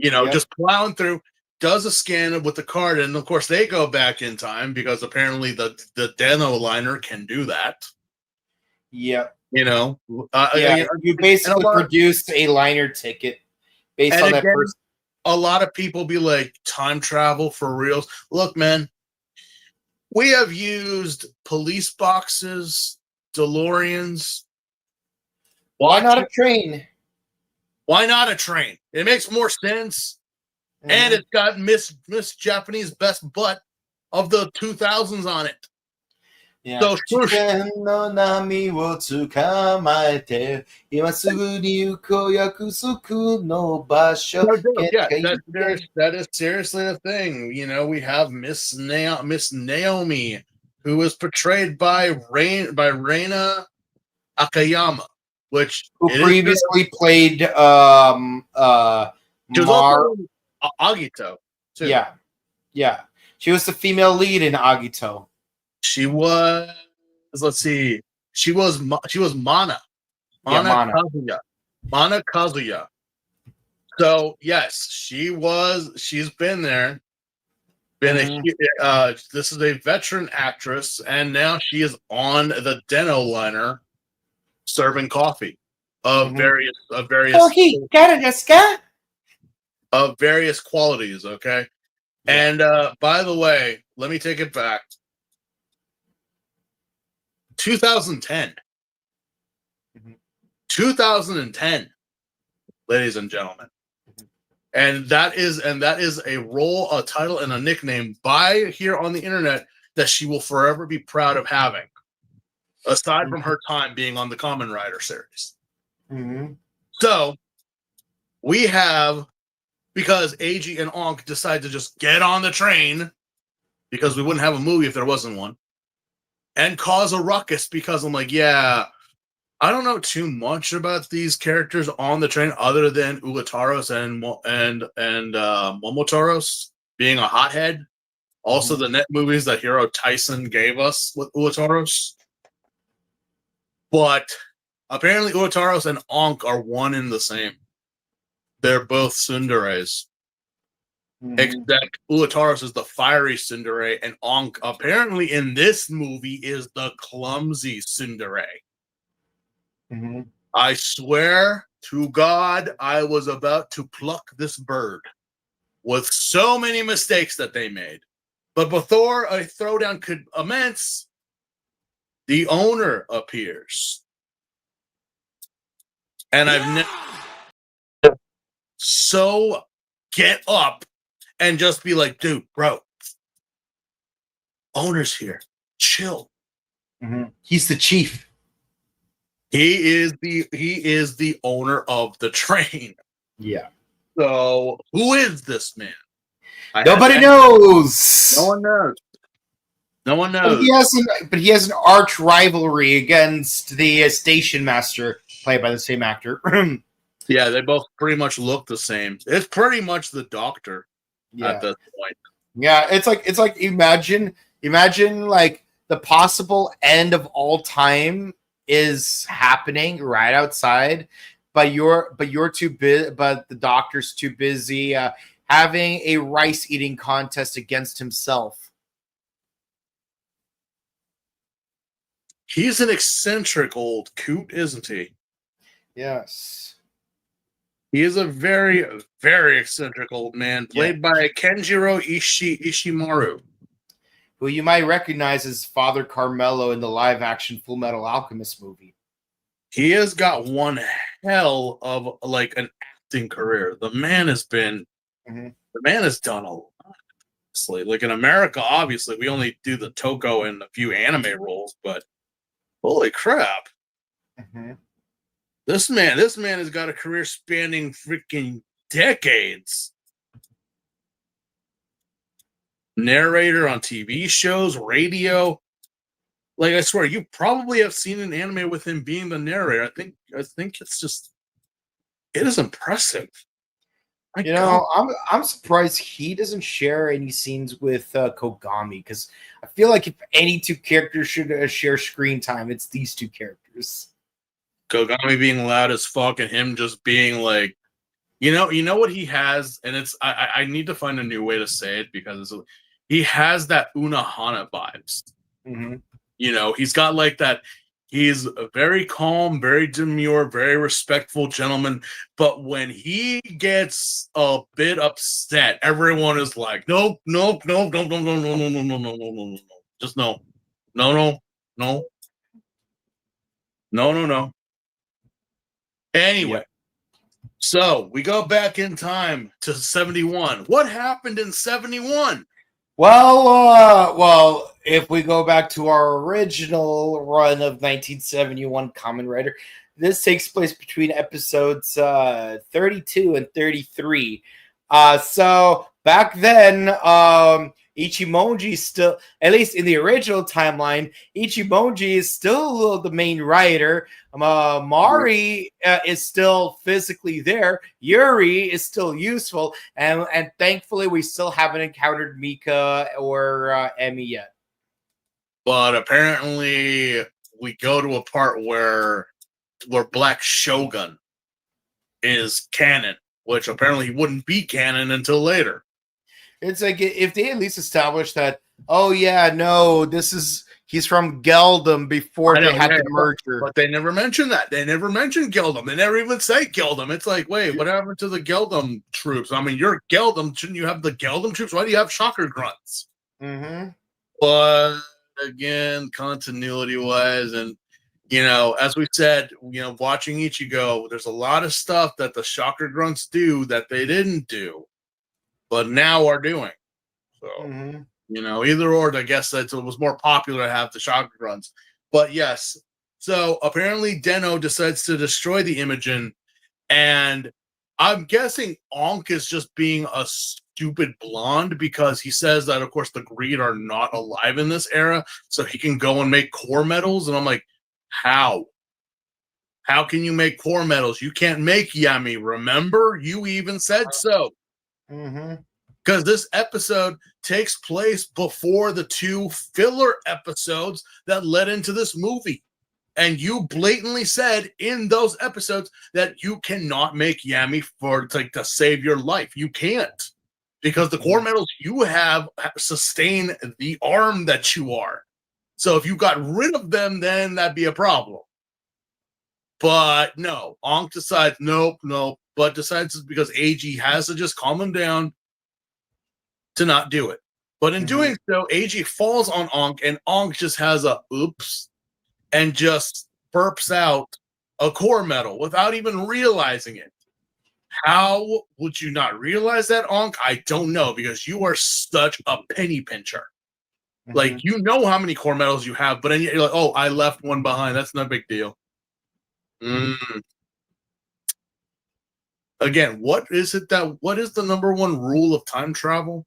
just plowing through, does a scan with the card, and of course they go back in time because apparently the Den-O liner can do that. Yeah. You basically produced a liner ticket based on that person. A lot of people be like, time travel for reals. Look, man, we have used police boxes, DeLoreans. Why not a train? Why not a train? It makes more sense. Mm-hmm. And it's got Miss Japanese Best Butt of the 2000s on it. Yeah. So, yeah, that is seriously the thing. We have Miss Naomi, who was portrayed by Reina Akayama, who previously played Agito too. Yeah. She was the female lead in Agito. She was, let's see, she was Mana. Mana Kazuya. So yes, she's been there. This is a veteran actress, and now she is on the Den-O liner serving coffee of various qualities, okay? And by the way, let me take it back. 2010. 2010, ladies and gentlemen. And that is a role, a title, and a nickname by here on the internet that she will forever be proud of having, aside from her time being on the Kamen Rider series. So we have, because Eiji and Onk decided to just get on the train, because we wouldn't have a movie if there wasn't one, and cause a ruckus, because I'm like, yeah, I don't know too much about these characters on the train other than Uataros and Momotaros being a hothead. Also, the net movies that Hiro Tyson gave us with Uataros. But apparently Uataros and Onk are one and the same. They're both tsunderes. Except Uataros is the fiery tsundere, and Onk apparently in this movie is the clumsy tsundere. I swear to God, I was about to pluck this bird with so many mistakes that they made. But before a throwdown could commence, the owner appears. And I've never get up and just be like, dude, bro, owner's here. Chill. He's the chief. He is the owner of the train. Yeah. So who is this man? Nobody knows. No one knows. No one knows. But he has an arch rivalry against the station master, played by the same actor. Yeah, they both pretty much look the same. It's pretty much the Doctor at this point. Yeah, it's like imagine like the possible end of all time is happening right outside, but you're too busy, but the Doctor's too busy having a rice eating contest against himself. He's an eccentric old coot, isn't he? Yes. He is a very, very eccentric old man, played by Kenjiro Ishimaru, who you might recognize as Father Carmelo in the live-action Full Metal Alchemist movie. He has got one hell of like an acting career. The man has been, the man has done a lot. Honestly. Like in America, obviously, we only do the Toko and a few anime roles, but holy crap. This man has got a career spanning freaking decades. Narrator on TV shows, radio. Like I swear, you probably have seen an anime with him being the narrator. I think it's just, it is impressive. I'm surprised he doesn't share any scenes with Kogami, because I feel like if any two characters should share screen time, it's these two characters. Kogami being loud as fuck and him just being like, you know what he has, and it's I need to find a new way to say it because he has that Unohana vibes. He's got like that. He's a very calm, very demure, very respectful gentleman. But when he gets a bit upset, everyone is like, nope, nope, nope, nope, no, no, no, no, no, no, no, no, no, no, just no, no, no, no, no, no, no. Anyway, so we go back in time to 71. What happened in 71? Well, if we go back to our original run of 1971 Kamen Rider, this takes place between episodes 32 and 33. So back then, Ichimonji still, at least in the original timeline, Ichimonji is still the main rider. Mari is still physically there. Yuri is still useful, and thankfully we still haven't encountered Mika or Emi yet. But apparently we go to a part where Black Shogun is canon, which apparently wouldn't be canon until later. It's like if they at least established that, oh yeah, no, he's from Geldom before they had the merger. But they never mentioned that. They never mentioned Geldom. They never even say Geldom. It's like, wait, what happened to the Geldom troops? I mean, you're Geldom. Shouldn't you have the Geldom troops? Why do you have shocker grunts? But again, continuity-wise, and as we said, watching Ichigo, there's a lot of stuff that the shocker grunts do that they didn't do, but now are doing. So, either or, I guess that it was more popular to have the shocker grunts. But yes, so apparently Den-O decides to destroy the Imogen, and I'm guessing Ankh is just being a stupid blonde because he says that, of course, the Greed are not alive in this era, so he can go and make core metals. And I'm like, how? How can you make core metals? You can't make Yami, remember? You even said so. Because this episode takes place before the two filler episodes that led into this movie. And you blatantly said in those episodes that you cannot make Yami to save your life. You can't. Because the core metals you have sustain the arm that you are. So if you got rid of them, then that'd be a problem. But no, Ankh decides, nope, but decides because AG has to just calm him down to not do it. But in doing so, AG falls on Ankh, and Ankh just has a oops and just burps out a core metal without even realizing it. How would you not realize that, Ankh? I don't know, because you are such a penny pincher. Like, you know how many core metals you have, but then you're like, oh, I left one behind. That's no big deal. Again, what is the number one rule of time travel?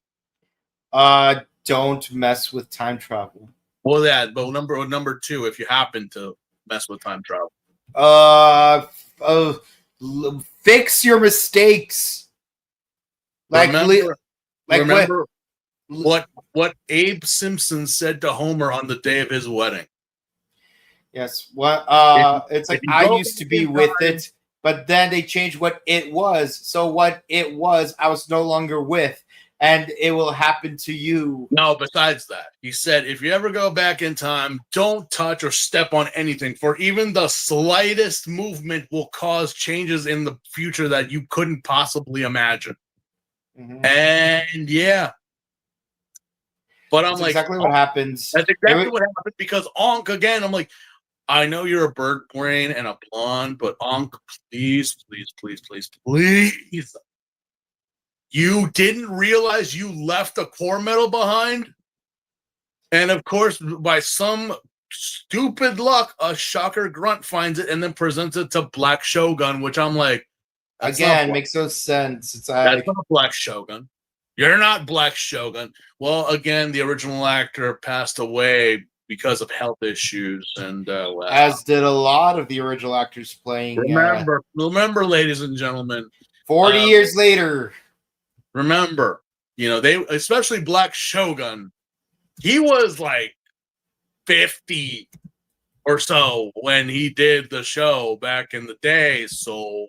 Don't mess with time travel. Well, that, but number two, if you happen to mess with time travel. Fix your mistakes. Remember what Abe Simpson said to Homer on the day of his wedding. Yes. What? It's like I used to be with it. but then they changed what it was. So what it was, I was no longer with, and it will happen to you. No, besides that, he said, if you ever go back in time, don't touch or step on anything, for even the slightest movement will cause changes in the future that you couldn't possibly imagine. Mm-hmm. And yeah. But I'm That's like, exactly what happens. That's exactly what happened, because Ankh, again, I'm like, I know you're a bird brain and a blonde, but Ankh, please, please, please, please, please. You didn't realize you left a core metal behind? And of course, by some stupid luck, a shocker grunt finds it and then presents it to Black Shogun, which I'm like, again, makes no sense. It's like, that's not Black Shogun. You're not Black Shogun. Well, again, the original actor passed away because of health issues, and as did a lot of the original actors playing. Remember, ladies and gentlemen, 40 years later. Remember, they, especially Black Shogun, he was like 50 or so when he did the show back in the day, so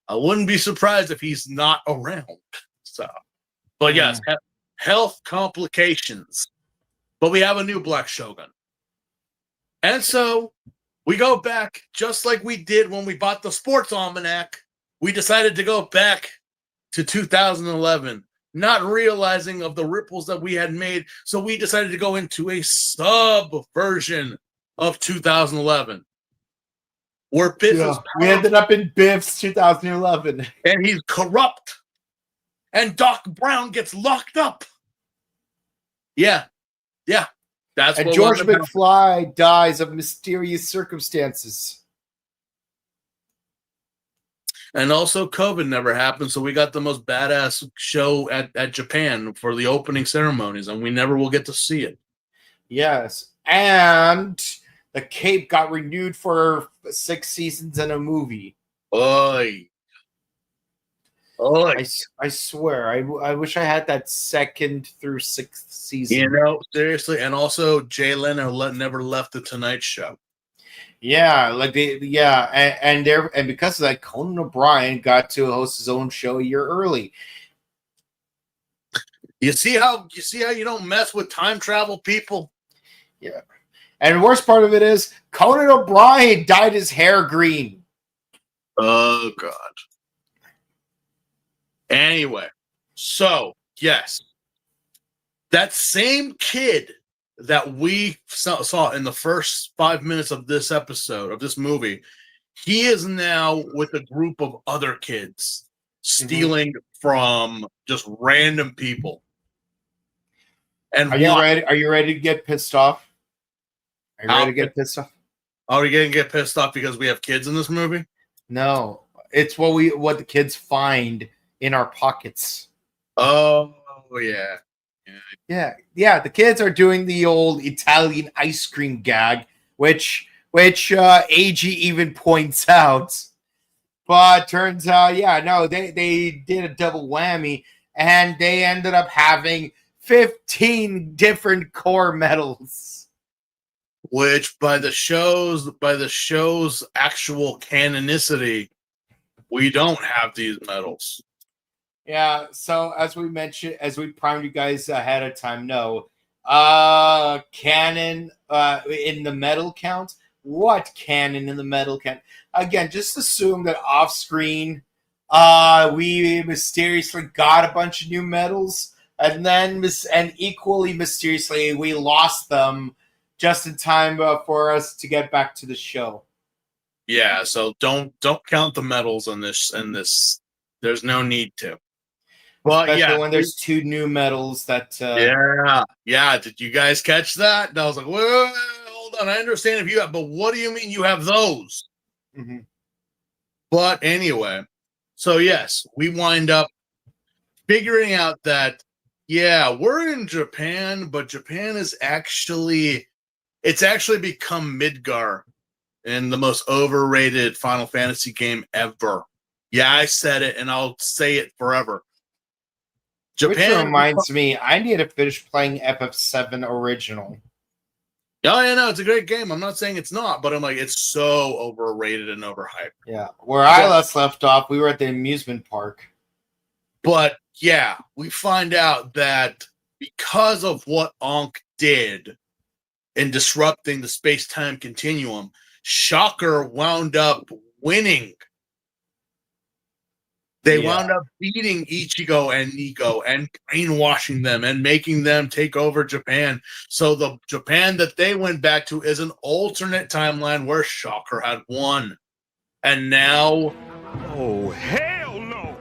I wouldn't be surprised if he's not around. So, but yes, health complications. But we have a new Black Shogun. And so we go back, just like we did when we bought the Sports Almanac. We decided to go back to 2011, not realizing of the ripples that we had made. So we decided to go into a sub version of 2011. Where Biff we ended up in Biff's 2011. And he's corrupt. And Doc Brown gets locked up. Yeah. That's and George McFly dies of mysterious circumstances. And also COVID never happened, so we got the most badass show at Japan for the opening ceremonies, and we never will get to see it. Yes. And the Cape got renewed for 6 seasons and a movie. Oy. I swear, I wish I had that 2nd through 6th season. Seriously. And also, Jay Leno never left the Tonight Show. Yeah, and because of that, Conan O'Brien got to host his own show a year early. You see how you don't mess with time travel, people? Yeah. And the worst part of it is Conan O'Brien dyed his hair green. Oh God. Anyway, so yes, that same kid that we saw in the first 5 minutes of this episode of this movie, he is now with a group of other kids stealing from just random people. And are you ready? Are you ready to get pissed off? Are you ready to get pissed off? Are we going to get pissed off because we have kids in this movie? No, it's what the kids find in our pockets. Oh yeah. Yeah. The kids are doing the old Italian ice cream gag, which AG even points out. But turns out, they did a double whammy, and they ended up having 15 different core medals. Which by the show's actual canonicity, we don't have these medals. Yeah, so as we mentioned, as we primed you guys ahead of time, canon in the medal count. What canon in the medal count? Again, just assume that off screen, we mysteriously got a bunch of new medals, and then equally mysteriously we lost them just in time for us to get back to the show. Yeah, so don't count the medals in this. There's no need to. Well, especially when there's 2 new medals that. Yeah. Did you guys catch that? And I was like, well, hold on. I understand if you have, but what do you mean you have those? Mm-hmm. But anyway, so yes, we wind up figuring out that we're in Japan, but Japan is actually become Midgar in the most overrated Final Fantasy game ever. Yeah, I said it, and I'll say it forever. Japan, which reminds me, I need to finish playing FF7 original. Oh, yeah, no, it's a great game. I'm not saying it's not, but I'm like, it's so overrated and overhyped. Yeah. Where I left off, we were at the amusement park. But yeah, we find out that because of what Ankh did in disrupting the space-time continuum, Shocker wound up winning. They wound up beating Ichigo and Nico and brainwashing them and making them take over Japan. So the Japan that they went back to is an alternate timeline where Shocker had won. And now... Oh, hell no!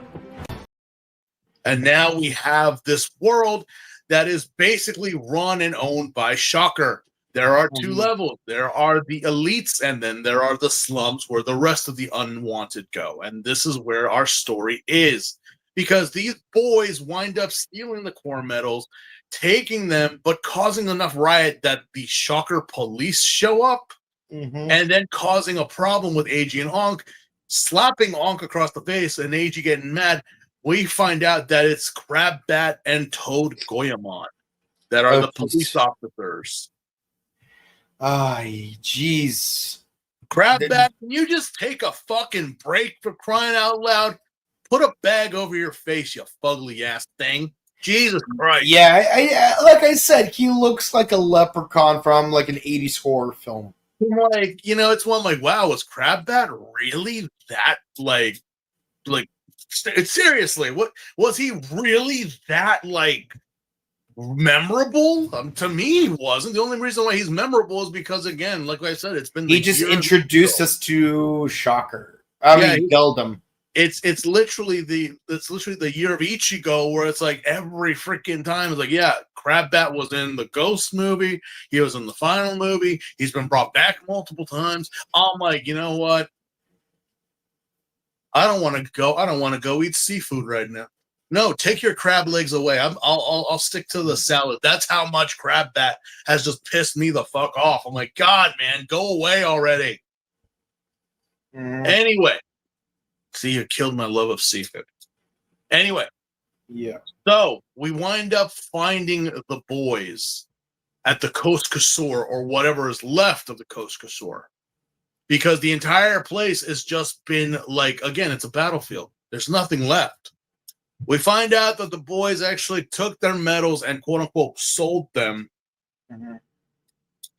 And now we have this world that is basically run and owned by Shocker. There are two levels. There are the elites, and then there are the slums where the rest of the unwanted go. And this is where our story is. Because these boys wind up stealing the core medals, taking them, but causing enough riot that the Shocker police show up, and then causing a problem with Eiji and Ankh, slapping Ankh across the face, and Eiji getting mad. We find out that it's Crabbat and Toad Goemon that are the police officers. Ay, jeez. Crabbat, can you just take a fucking break for crying out loud? Put a bag over your face, you fugly ass thing. Jesus Christ. Yeah, I like I said, he looks like a leprechaun from like an 80s horror film. Like, it's one like, wow, was Crabbat really that like seriously, what was he really that like memorable? To me, he wasn't. The only reason why he's memorable is because, again, like I said, it's been he just introduced us to Shocker. I mean, Geldom. It's literally the year of Ichigo, where it's like every freaking time it's like, yeah, Crabbat was in the Ghost movie, he was in the final movie, he's been brought back multiple times. I'm like, you know what? I don't want to go eat seafood right now. No, take your crab legs away. I'll stick to the salad. That's how much Crabbat has just pissed me the fuck off. I'm like, God, man, go away already. Anyway, see, you killed my love of seafood. Anyway, yeah. So we wind up finding the boys at the Coast Kasur, or whatever is left of the Coast Kasur, because the entire place has just been like, again, it's a battlefield. There's nothing left. We find out that the boys actually took their medals and quote unquote sold them.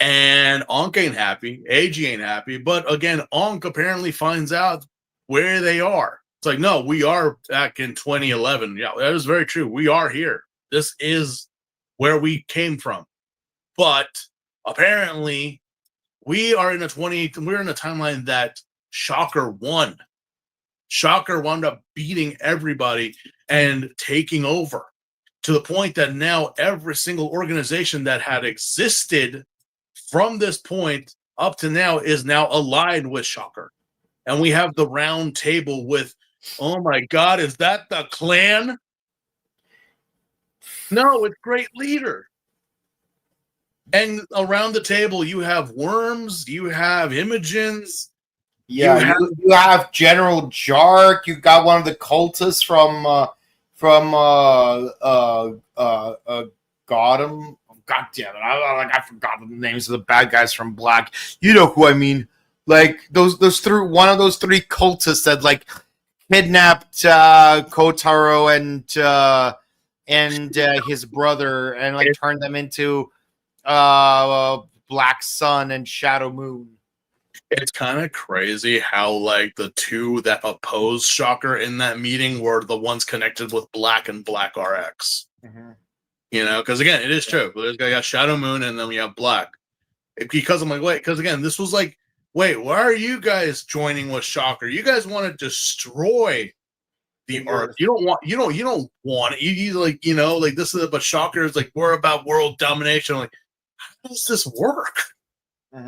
And Ankh ain't happy. Eiji ain't happy. But again, Ankh apparently finds out where they are. It's like, no, we are back in 2011. Yeah, that is very true. We are here. This is where we came from. But apparently, we're in a timeline that Shocker won. Shocker wound up beating everybody and taking over, to the point that now every single organization that had existed from this point up to now is now allied with Shocker. And we have the round table with, oh my God, is that the clan? No, it's Great Leader. And around the table, you have Worms, you have Imogens. Yeah, you have General Jark. You got one of the cultists from Gotham. God damn it! I forgot the names of the bad guys from Black. You know who I mean? Like those three. One of those three cultists that like kidnapped Kotaro and his brother and like turned them into Black Sun and Shadow Moon. It's kind of crazy how like the two that opposed Shocker in that meeting were the ones connected with Black and Black RX. You know, because again, it is true. There's got Shadow Moon and then we have Black. Because I'm like, wait, because again, this was like, wait, why are you guys joining with Shocker? You guys want to destroy the Earth. You don't want it. You like, you know, like this is, but Shocker is like, we're about world domination. I'm like, how does this work?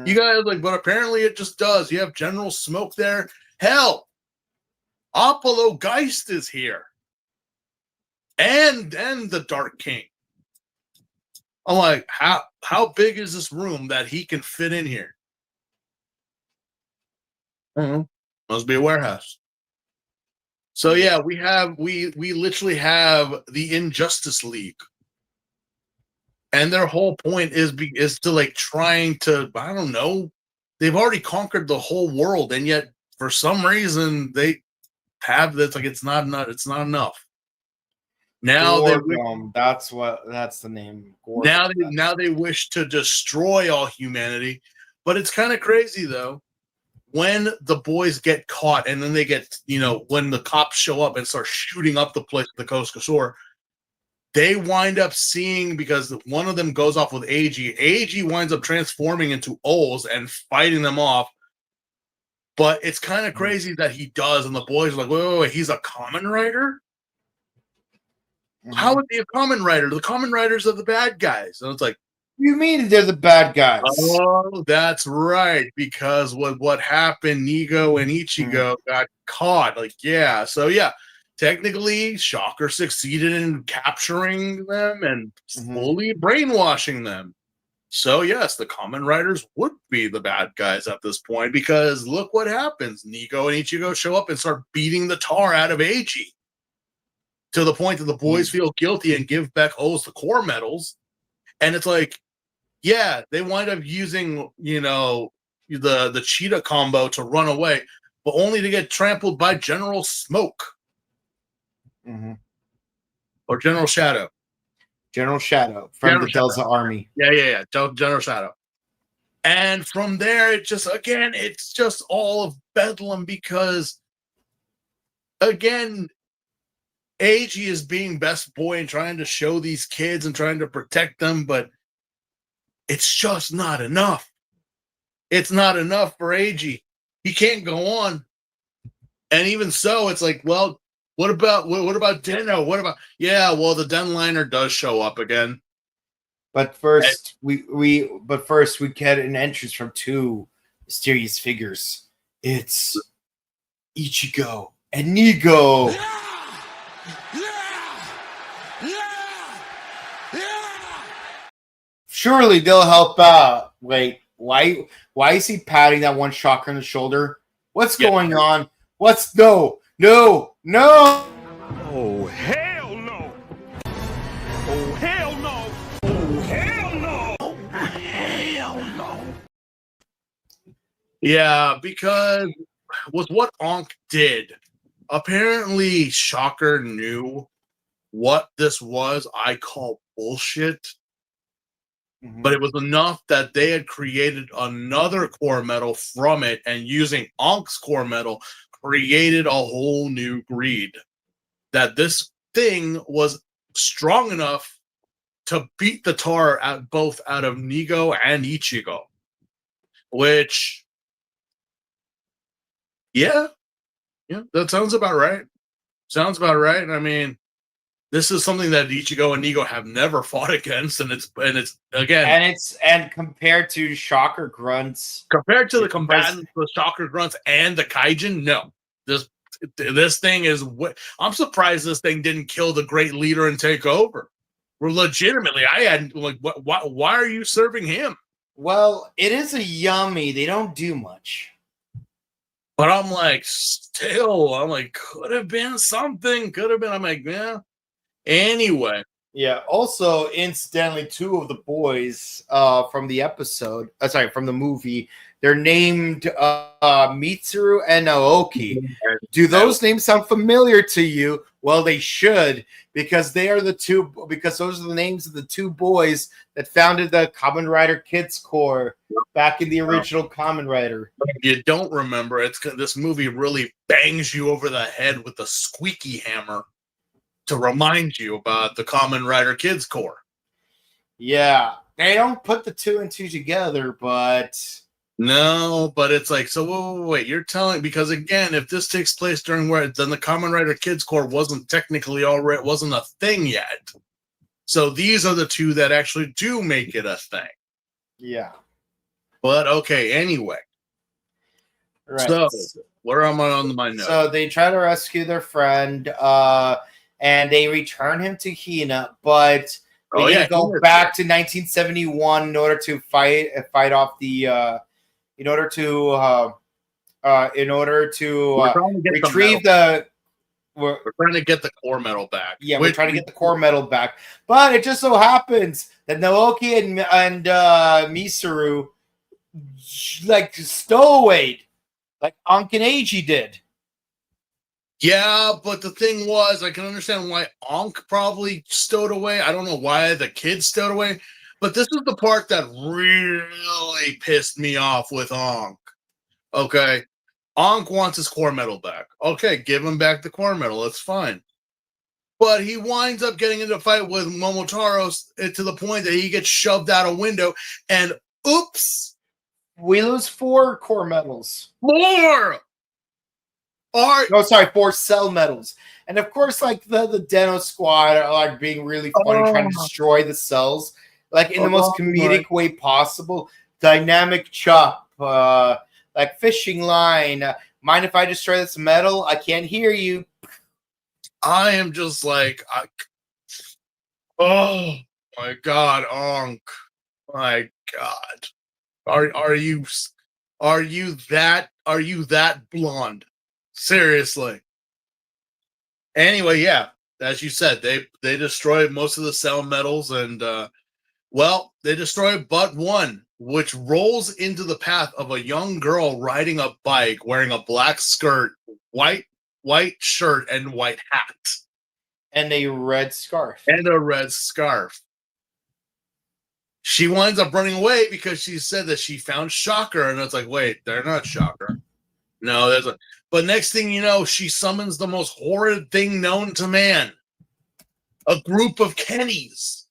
You guys like, but apparently it just does. You have General Smoke there. Hell, Apollo Geist is here, and the Dark King. I'm like, how big is this room that he can fit in here? Must be a warehouse. So yeah, we literally have the Injustice League. And their whole point is to like trying to, I don't know, they've already conquered the whole world, and yet for some reason they have this, like it's not enough. Now that's the name. Now they wish to destroy all humanity, but it's kind of crazy though. When the boys get caught, and then they get, when the cops show up and start shooting up the place at the Coast Shore, they wind up seeing, because one of them goes off with AG. AG winds up transforming into O's and fighting them off. But it's kind of crazy that he does, and the boys are like, wait, he's a Kamen Rider? How would he be a Kamen Rider? The Kamen Riders are the bad guys. And it's like, you mean they're the bad guys? Oh, that's right. Because what happened, Nigo and Ichigo got caught. Like, yeah. So, yeah, technically, Shocker succeeded in capturing them and fully brainwashing them. So, yes, the Kamen Riders would be the bad guys at this point, because look what happens. Nigo and Ichigo show up and start beating the tar out of Eiji, to the point that the boys feel guilty and give back O's the core medals. And it's like, yeah, they wind up using, the cheetah combo to run away, but only to get trampled by General Smoke. Or General Shadow. General Shadow from the Delta Army. Yeah. General Shadow. And from there, it's just all of bedlam, because, again, Eiji is being best boy and trying to show these kids and trying to protect them, but it's just not enough. It's not enough for Eiji. He can't go on. And even so, it's like, well, what about Den-O? The Den liner does show up again. But first, we get an entrance from two mysterious figures. It's Ichigo and Nigo. Surely they'll help out. Wait, why is he patting that one Shocker on the shoulder? What's going on? No! Oh, hell no! Oh, hell no! Oh, hell no! Oh, hell no! Yeah, because with what Ankh did, apparently Shocker knew what this was. I call bullshit. But it was enough that they had created another core metal from it, and using Ankh's core metal created a whole new greed. That this thing was strong enough to beat the tar both out of Nigo and Ichigo. Which, yeah, that sounds about right. I mean, this is something that Ichigo and Nigo have never fought against, and it's compared to Shocker Grunts, the combatants, the Shocker Grunts and the Kaijin, no. This thing is. I'm surprised this thing didn't kill the great leader and take over. We're legitimately, I had like, why are you serving him? Well, it is a yummy. They don't do much. But I'm like, could have been something. I'm like, yeah. Anyway. Yeah. Also, incidentally, two of the boys from the episode, from the movie, they're named Mitsuru and Naoki. Do those names sound familiar to you? Well, they should, because those are the names of the two boys that founded the Kamen Rider Kids Corps back in the original Kamen Rider. If you don't remember, this movie really bangs you over the head with a squeaky hammer to remind you about the Kamen Rider Kids Corps. Yeah, they don't put the two and two together, but... No, but it's like, so wait, you're telling, because again, if this takes place during then the Kamen Rider Kids Corps wasn't technically wasn't a thing yet. So these are the two that actually do make it a thing. Yeah. But okay, anyway. Right. So where am I on my notes? So they try to rescue their friend, and they return him to Hina, but they go back to 1971 in order to fight off the in order to retrieve the we're trying to get the core metal back. Yeah, we're trying to get the core metal back. But it just so happens that Naoki and Misuru like stowawayed like Ankh and Eiji did. Yeah, but the thing was, I can understand why Ankh probably stowed away. I don't know why the kids stowed away, but this is the part that really pissed me off with Ankh. Okay, Ankh wants his core metal back. Okay, give him back the core metal. It's fine. But he winds up getting into a fight with Momotaro to the point that he gets shoved out a window, and oops, We lose 4 core metals. more. No, sorry, 4 cell metals. And of course, like the Den-O squad are like being really funny, trying to destroy the cells, like in the most comedic way possible. Dynamic chop, like fishing line. Mind if I destroy this metal? I can't hear you. I am just like, oh my God, Ankh. My God. Are you that blonde? Seriously. Anyway, yeah, as you said, they destroyed most of the cell metals, and they destroyed but one, which rolls into the path of a young girl riding a bike, wearing a black skirt, white shirt, and white hat, and a red scarf. She winds up running away because she said that she found Shocker, and it's like, wait, they're not Shocker. No, but next thing you know, she summons the most horrid thing known to man. A group of Kennys.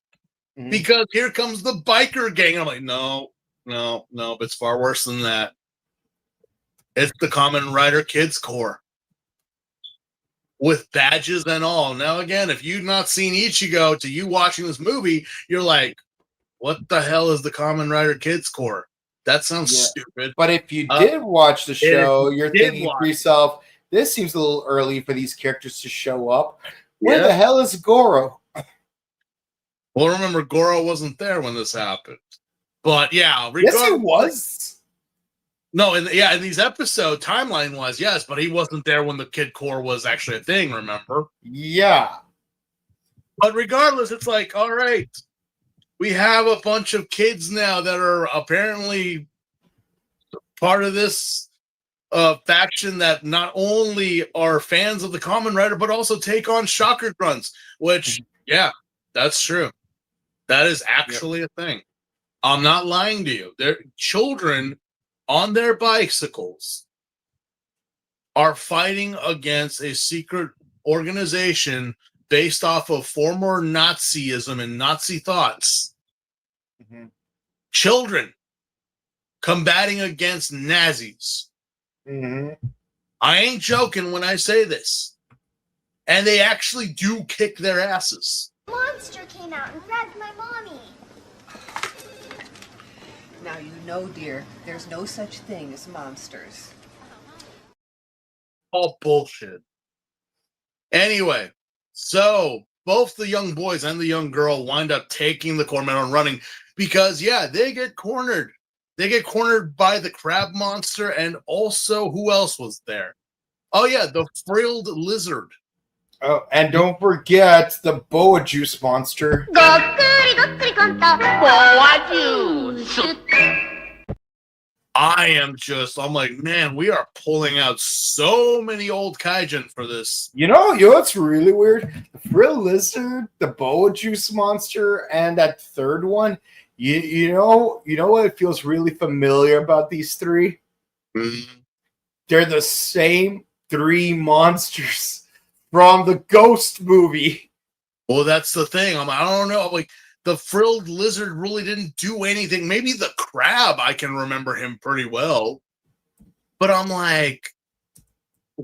Mm-hmm. Because here comes the biker gang. I'm like, no, it's far worse than that. It's the Kamen Rider Kids Corps. With badges and all. Now, again, if you've not seen Ichigo, to you watching this movie, you're like, what the hell is the Kamen Rider Kids Corps? That sounds stupid. But if you did watch the show, you're thinking to yourself, this seems a little early for these characters to show up. Where the hell is Goro? Well, remember, Goro wasn't there when this happened. But yeah, yes, he was. No, in these episodes, timeline-wise, yes, but he wasn't there when the Kid Corps was actually a thing, remember? Yeah. But regardless, it's like, all right, we have a bunch of kids now that are apparently part of this faction that not only are fans of the Kamen Rider, but also take on Shocker grunts, which, yeah, that's true. That is actually a thing. I'm not lying to you. Their children on their bicycles are fighting against a secret organization based off of former Nazism and Nazi thoughts. Mm-hmm. Children combating against Nazis. Mm-hmm. I ain't joking when I say this. And they actually do kick their asses. Monster came out and grabbed my mommy. Now you know, dear, there's no such thing as monsters. All bullshit. Anyway, so both the young boys and the young girl wind up taking the core metal and running because, they get cornered. They get cornered by the crab monster, and also, who else was there? Oh, yeah, the frilled lizard. Oh, and don't forget the boa juice monster. I'm like, man, we are pulling out so many old kaijin for this. You know what's really weird? The frilled lizard, the boa juice monster, and that third one. You know what it feels really familiar about these 3? Mm-hmm. They're the same 3 monsters from the Ghost movie. Well, that's the thing. I don't know. Like, the frilled lizard really didn't do anything. Maybe the crab, I can remember him pretty well. But I'm like,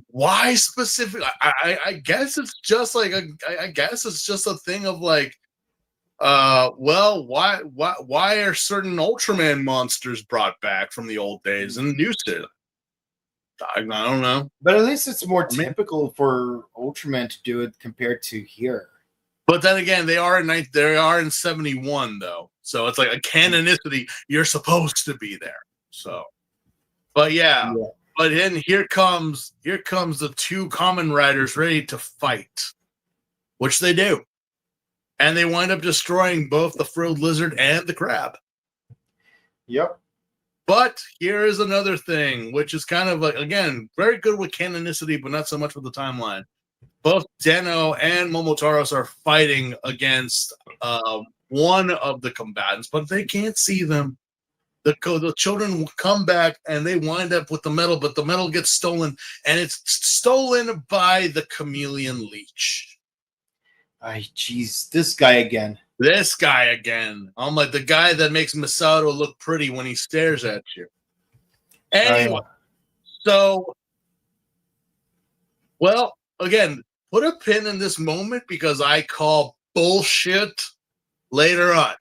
why specifically? I guess it's just like I guess it's just a thing of like, why are certain Ultraman monsters brought back from the old days and used to? I don't know. But at least it's more typical for Ultraman to do it compared to here. But then again, they are in 71 though, so it's like a canonicity. You're supposed to be there. So, but yeah. But then here comes the two Kamen Riders ready to fight, which they do. And they wind up destroying both the frilled lizard and the crab. Yep. But here is another thing, which is kind of like, again, very good with canonicity, but not so much with the timeline. Both Den-O and Momotaros are fighting against one of the combatants, but they can't see them. The children will come back and they wind up with the medal, but the medal gets stolen, and it's stolen by the chameleon leech. Ay, jeez, this guy again. This guy again. I'm like the guy that makes Masato look pretty when he stares at you. Anyway, so, well, again, put a pin in this moment because I call bullshit later on.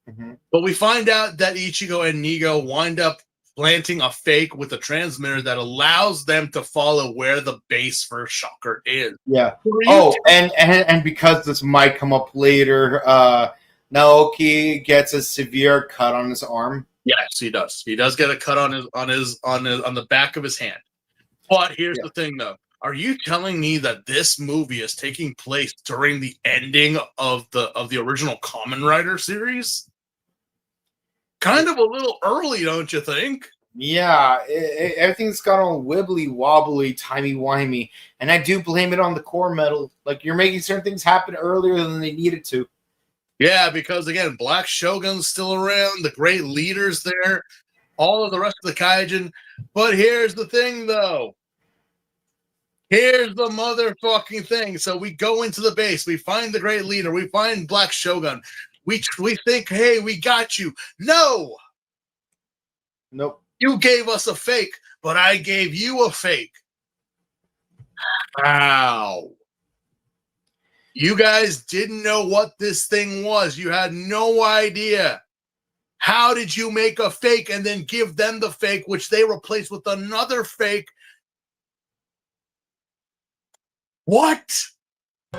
Mm-hmm. But we find out that Ichigo and Nigo wind up planting a fake with a transmitter that allows them to follow where the base for Shocker is. Yeah. Oh, and because this might come up later, Naoki gets a severe cut on his arm. Yes, he does. He does get a cut on the back of his hand. But here's the thing, though. Are you telling me that this movie is taking place during the ending of the original Kamen Rider series? Kind of a little early, don't you think? Yeah, everything's got all wibbly wobbly, timey wimey, and I do blame it on the core metal. Like, you're making certain things happen earlier than they needed to. Yeah, because again, Black Shogun's still around, the great leaders there, all of the rest of the Kaijin. But here's the thing, though. Here's the motherfucking thing. So we go into the base, we find the great leader, we find Black Shogun. We think, hey, we got you. No. Nope. You gave us a fake, but I gave you a fake. How? You guys didn't know what this thing was. You had no idea. How did you make a fake and then give them the fake, which they replaced with another fake? What?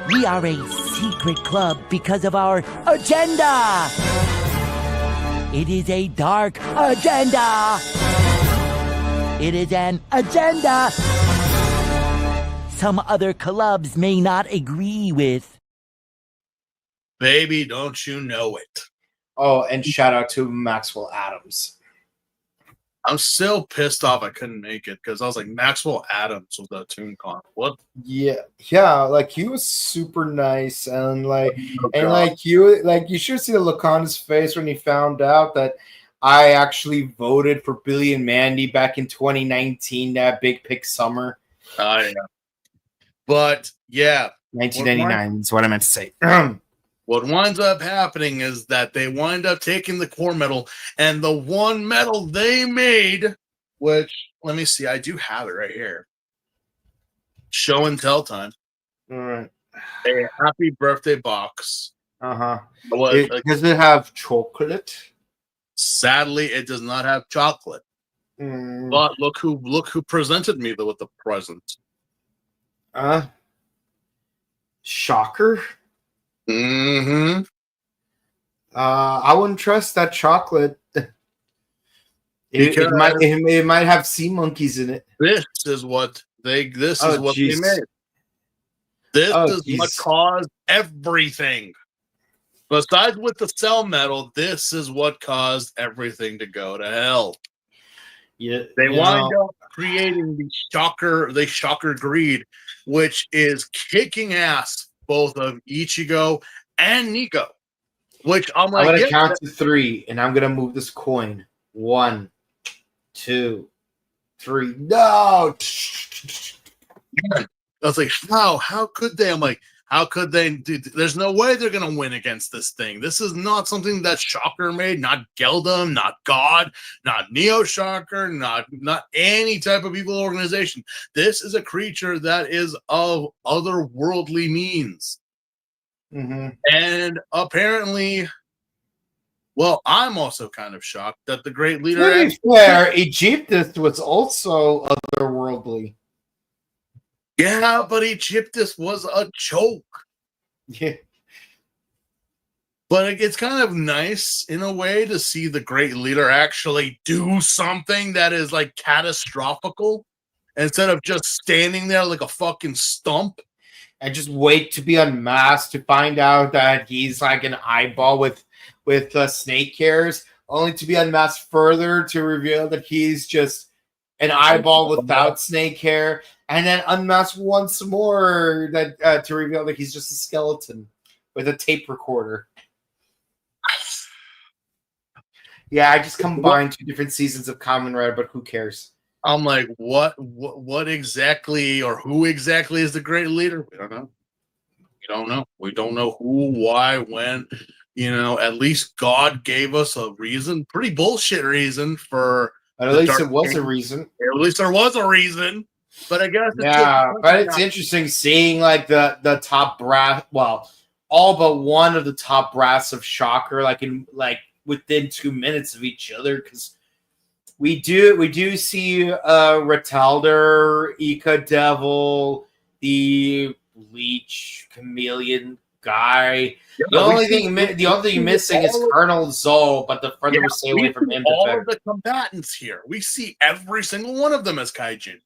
We are a secret club because of our agenda. It is a dark agenda. It is an agenda some other clubs may not agree with. Baby, don't you know it? Oh, and shout out to Maxwell Adams. I'm still pissed off I couldn't make it because I was like, Maxwell Adams was that ToonCon. What? Yeah, like he was super nice, and you should see the look on his face when he found out that I actually voted for Billy and Mandy back in 2019, that big pick summer. Yeah. But yeah, 1999 is what I meant to say. What winds up happening is that they wind up taking the core medal, and the one medal they made, which, let me see, I do have it right here. Show and tell time. All right. A happy birthday box. Uh-huh. Does it have chocolate? Sadly, it does not have chocolate. But look who presented me with the present. Shocker? Mm-hmm. I wouldn't trust that chocolate. It might have sea monkeys in it. This is what they made. This is what caused everything. Besides with the cell metal, this is what caused everything to go to hell. Yeah, they wind up creating the shocker greed, which is kicking ass both of Ichigo and Nigo. Which I'm like, I'm gonna count to 3, and I'm gonna move this coin. 1, 2, 3. No. I was like, how could they? I'm like, how could they do? There's no way they're gonna win against this thing. This is not something that Shocker made, not Geldum, not God, not Neo Shocker, not any type of evil organization. This is a creature that is of otherworldly means. Mm-hmm. And apparently, well, I'm also kind of shocked that the great leader. To be fair, Egyptus was also otherworldly. Yeah, but Egyptus was a joke. Yeah. But it's kind of nice in a way to see the great leader actually do something that is like catastrophical instead of just standing there like a fucking stump. And just wait to be unmasked to find out that he's like an eyeball with snake hairs, only to be unmasked further to reveal that he's just an eyeball without snake hair, and then unmasked once more that to reveal that he's just a skeleton with a tape recorder. Yeah, I just combined 2 different seasons of Kamen Rider, but who cares? I'm like, what exactly, or who exactly is the great leader? We don't know. We don't know who, why, when. At least God gave us a reason, pretty bullshit reason for. But at least it was a reason. At least there was a reason. But I guess but it's interesting seeing like the top brass. Well, all but one of the top brass of Shocker, within 2 minutes of each other, because. We do see Retalder, Ika Devil, the Bleach Chameleon guy. Yeah, the only thing missing is Colonel Zol, but the further we stay away from him, the all better. of the combatants here, we see every single one of them as kaijin.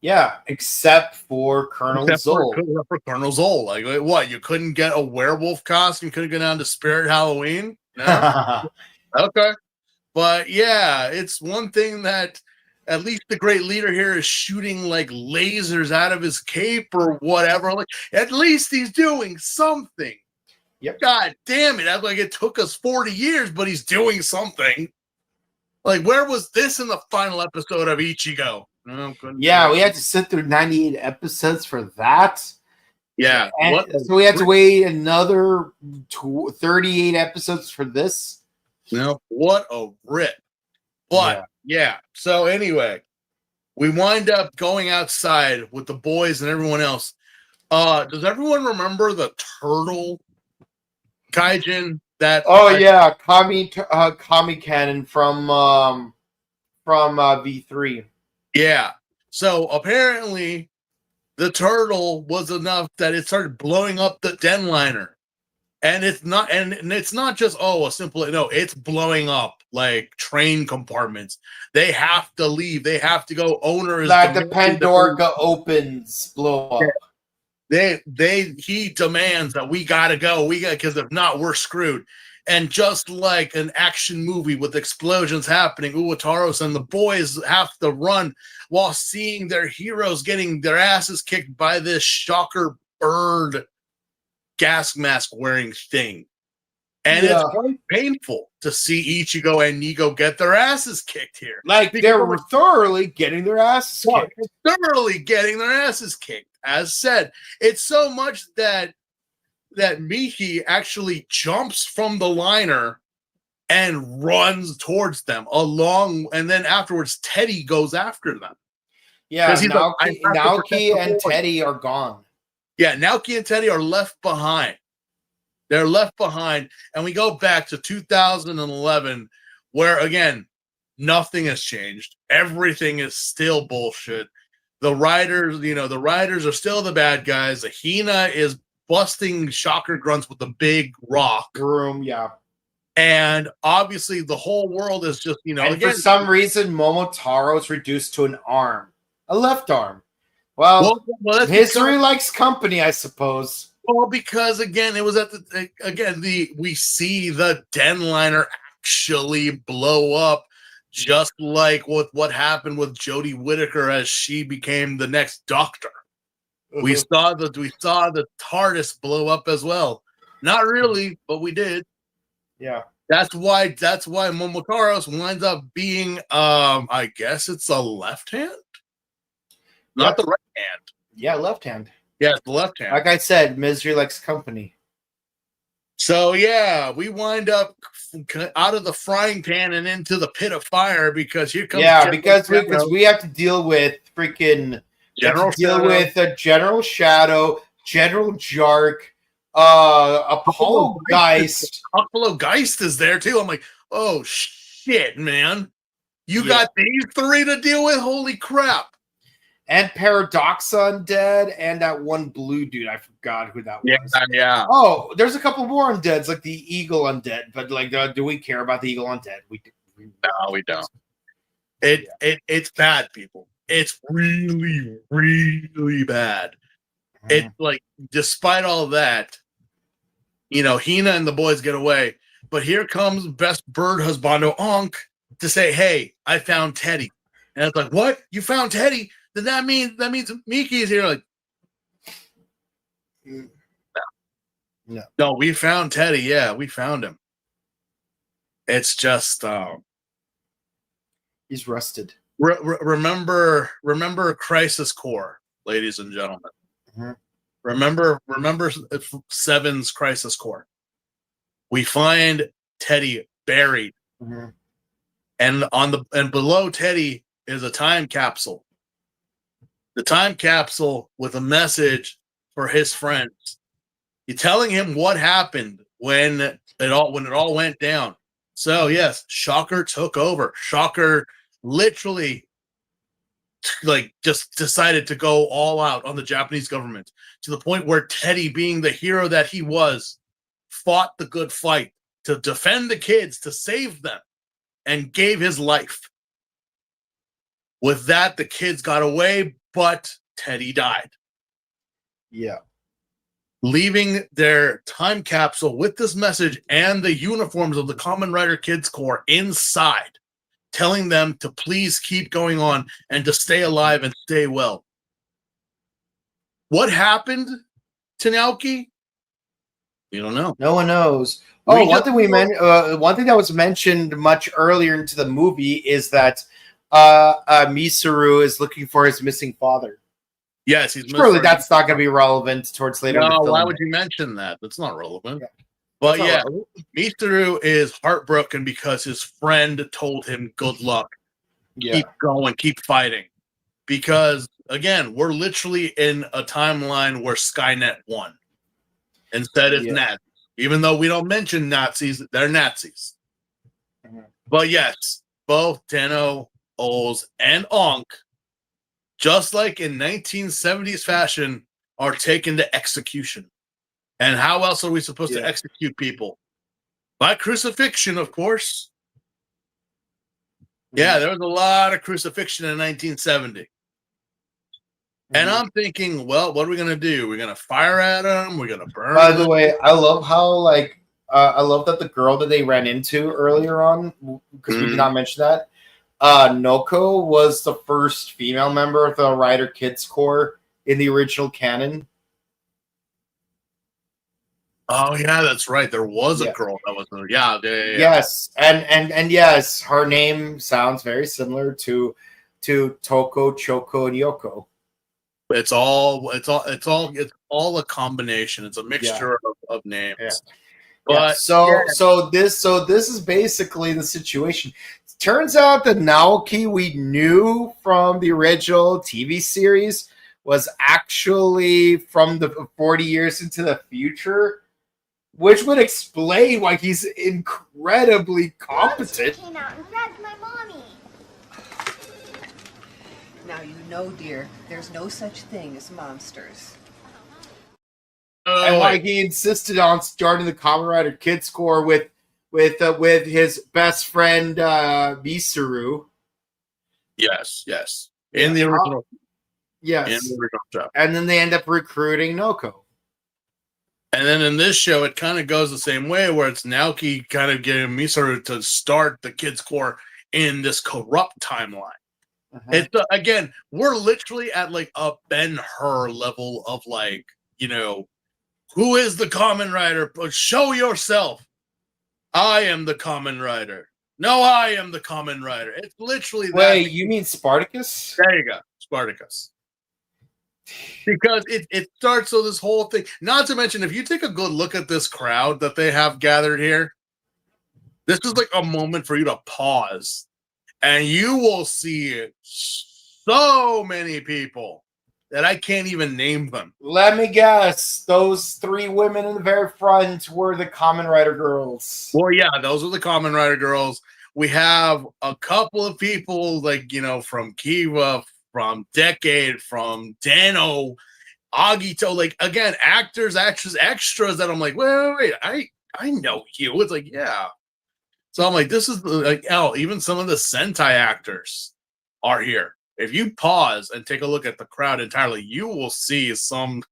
Yeah, except for Colonel Zol. For Colonel Zol, like what? You couldn't get a werewolf costume? You couldn't go down to Spirit Halloween? No. Okay. But yeah, it's one thing that at least the great leader here is shooting like lasers out of his cape or whatever. Like at least he's doing something. Yep. God damn it. That's like it took us 40 years, but he's doing something. Like, where was this in the final episode of Ichigo? No, yeah, we had to sit through 98 episodes for that. Yeah. So we had to wait another 38 episodes for this. No, what a rip. But yeah. So anyway, we wind up going outside with the boys and everyone else. Does everyone remember the turtle kaijin that Kami Cannon from V3. Yeah. So apparently the turtle was enough that it started blowing up the den liner. And it's not just a simple it's blowing up like train compartments. They have to leave. They have to go. Owners like the Pandora opens, blow up. He demands that we gotta go. Because if not, we're screwed. And just like an action movie with explosions happening, Uwataros and the boys have to run while seeing their heroes getting their asses kicked by this shocker bird gas mask wearing thing. And it's quite painful to see Ichigo and Nigo get their asses kicked here. Like they're thoroughly getting their asses kicked. Thoroughly getting their asses kicked. As said, it's so much that Miki actually jumps from the liner and runs towards them and then afterwards Teddy goes after them. Yeah, Naoki and Teddy are gone. Yeah, Naoki and Teddy are left behind. They're left behind, and we go back to 2011, where again, nothing has changed. Everything is still bullshit. The riders are still the bad guys. Hina is busting Shocker grunts with a big rock. Broom, yeah. And obviously the whole world is just, and for some reason, Momotaro's reduced to an arm. A left arm. Well history likes company, I suppose. Well, because again, it was we see the den liner actually blow up, just like what happened with Jodie Whittaker as she became the next Doctor. Mm-hmm. We saw the TARDIS blow up as well. Not really, but we did. Yeah. That's why Momotaros winds up being I guess it's a left hand. Not the right hand. Yeah, left hand. Yeah, it's the left hand. Like I said, misery likes company. So yeah, we wind up out of the frying pan and into the pit of fire because here comes because we have to deal with freaking General Shadow, General Jark, Apollo Geist. Apollo Geist is there too. I'm like, oh shit, man, you got these three to deal with. Holy crap! And Paradoxa Undead, and that one blue dude. I forgot who that was. Yeah. Oh, there's a couple more undeads, like the Eagle Undead. But like, do we care about the Eagle Undead? No, we don't. It's bad, people. It's really, really bad. It's like, despite all of that, you know, Hina and the boys get away, but here comes best bird husbando Onk to say, "Hey, I found Teddy." And it's like, "What? You found Teddy? Then that means Miki is here." Like, no, we found Teddy. Yeah, we found him. It's just he's rusted. Remember Crisis Core, ladies and gentlemen. Mm-hmm. Remember Seven's Crisis Core. We find Teddy buried, and below Teddy is a time capsule. The time capsule with a message for his friends. You're telling him what happened when it all went down. So yes, Shocker took over. Shocker literally just decided to go all out on the Japanese government, to the point where Teddy, being the hero that he was, fought the good fight to defend the kids, to save them, and gave his life. With that, the kids got away, but Teddy died. Yeah. Leaving their time capsule with this message and the uniforms of the Kamen Rider Kids Corps inside, telling them to please keep going on and to stay alive and stay well. What happened to Naoki? You don't know. No one knows. Oh, one thing that was mentioned much earlier into the movie is that Misuru is looking for his missing father. Yes, he's surely that's not going to be relevant towards later. No, why would you mention that? That's not relevant. Yeah. But yeah, Misuru is heartbroken because his friend told him, "Good luck. Keep going, keep fighting." Because again, we're literally in a timeline where Skynet won. Instead, it's Nazis. Even though we don't mention Nazis, they're Nazis. But yes, both Den-O, Oz, and Onk, just like in 1970s fashion, are taken to execution. And how else are we supposed to execute people? By crucifixion, of course. Yeah, there was a lot of crucifixion in 1970. And I'm thinking, well, what are we going to do? We're going to fire at them? We're going to burn By the way, I love how, I love that the girl that they ran into earlier on, because we did not mention that, Noko was the first female member of the Rider Kids Corps in the original canon. Oh yeah, that's right. There was a girl that was there. Yeah. Yes, and yes, her name sounds very similar to Toko, Choco, and Yoko. It's all a combination. It's a mixture of names. Yeah. But so this is basically the situation. Turns out that Naoki we knew from the original TV series was actually from the 40 years into the future, which would explain why he's incredibly competent. Monster came out and grabbed my mommy. Now you know, dear, there's no such thing as monsters. And why he insisted on starting the Kamen Rider Kids Corps with his best friend Misuru. Yes. In the original. Yes. In the original job. And then they end up recruiting Noko. And then in this show, it kind of goes the same way, where it's Naoki kind of getting Misuru to start the Kids Corps in this corrupt timeline. It's again, we're literally at like a Ben-Hur level of who is the Kamen Rider? But show yourself. I am the Kamen Rider. No, I am the Kamen Rider. It's literally that. Wait, you mean Spartacus? There you go, Spartacus. Because it starts with this whole thing. Not to mention, if you take a good look at this crowd that they have gathered here, this is like a moment for you to pause. And you will see so many people that I can't even name them. Let me guess. Those three women in the very front were the Kamen Rider girls. Well, yeah, those are the Kamen Rider girls. We have a couple of people from Kiva, from Decade, from Den-O, Agito, like again, actors, actresses, extras that I'm like, wait, I know you. It's like, yeah. So I'm like, this is like, even some of the Sentai actors are here. If you pause and take a look at the crowd entirely, you will see some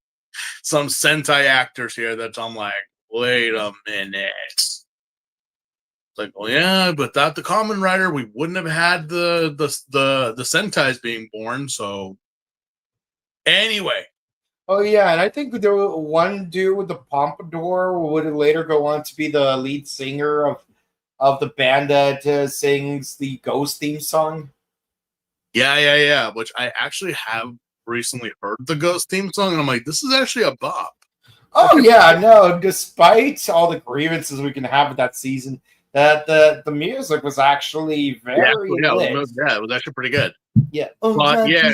Sentai actors here that I'm like, wait a minute. It's like, well, yeah, but without the Kamen Rider, we wouldn't have had the Sentais being born. So anyway. Oh yeah, and I think there was one dude with the pompadour would later go on to be the lead singer of the band that sings the Ghost theme song. Yeah. Which I actually have recently heard the Ghost theme song, and I'm like, this is actually a bop. Oh yeah, no. Despite all the grievances we can have with that season, that the music was actually very lit. It was actually pretty good. Yeah. But, yeah.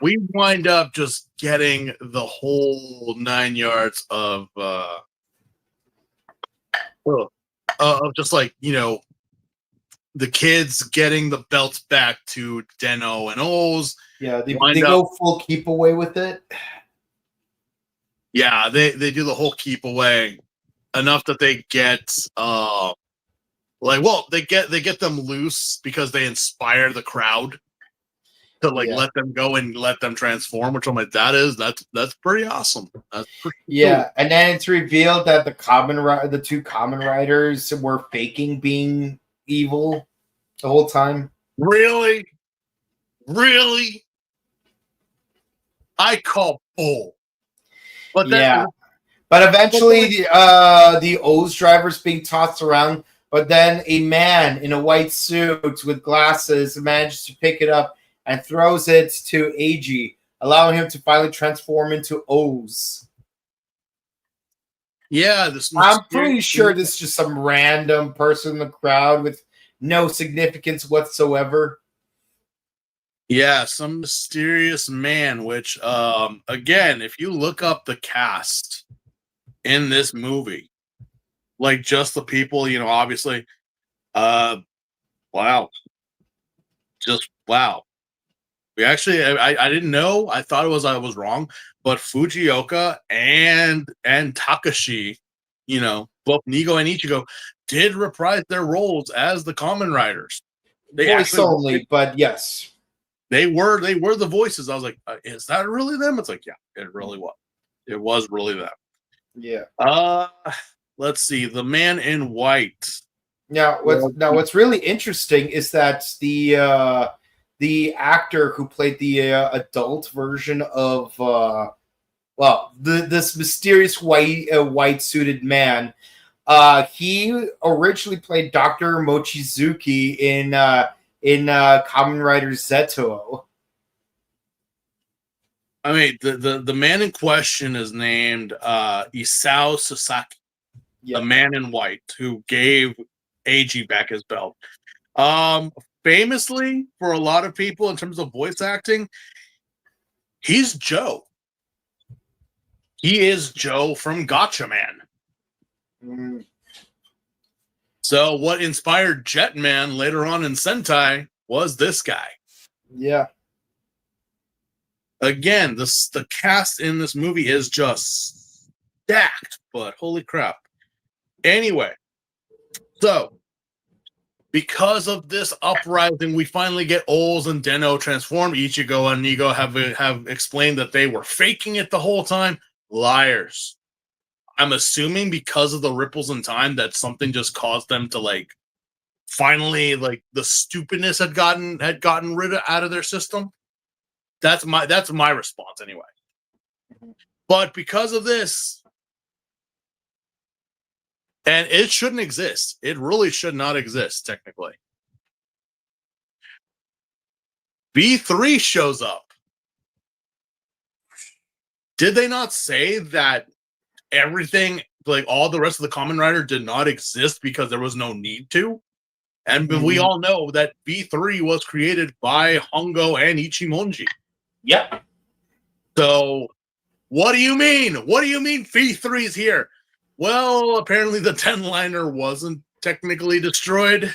We wind up just getting the whole 9 yards of just like, the kids getting the belts back to Den-O and O's. Yeah, they go full keep away with it. Yeah, they do the whole keep away enough that they get they get them loose because they inspire the crowd to let them go and let them transform, which I'm like, that's pretty awesome. That's pretty cool. And then it's revealed that the two Kamen Riders were faking being evil the whole time. Really? I call bull. But then, but eventually the O's driver's being tossed around, but then a man in a white suit with glasses manages to pick it up and throws it to AG, allowing him to finally transform into O's. Yeah, I'm pretty sure this is just some random person in the crowd with no significance whatsoever. Yeah, some mysterious man, which, again, if you look up the cast in this movie, like just the people, obviously, wow. Just wow. We actually, I didn't know. I thought I was wrong, but Fujioka and Takashi, both Nigo and Ichigo did reprise their roles as the Kamen Riders. They Voice only, but yes, they were the voices. I was like, is that really them? It's like, yeah, it really was. It was really them. Yeah. Let's see, the man in white. Now, what's really interesting is that the actor who played the adult version of this mysterious white suited man, he originally played Dr. Mochizuki in Kamen Riders Zeto. I mean, the man in question is named Isao Sasaki, the man in white who gave AG back his belt. Famously, for a lot of people in terms of voice acting, he's Joe. He is Joe from Gotcha Man. Mm. So what inspired Jetman later on in Sentai was this guy. Yeah. Again, the cast in this movie is just stacked, but holy crap. Anyway, so because of this uprising, we finally get Ols and Den-O transformed. Ichigo and Nigo have explained that they were faking it the whole time. Liars. I'm assuming because of the ripples in time that something just caused them to finally the stupidness had gotten rid of out of their system. That's my response anyway. But because of this, and it shouldn't exist. It really should not exist, technically. B3 shows up. Did they not say that everything, all the rest of the Kamen Rider did not exist because there was no need to? And we all know that B3 was created by Hongo and Ichimonji. Yep. So, what do you mean? What do you mean B3 is here? well, apparently the 10-liner wasn't technically destroyed.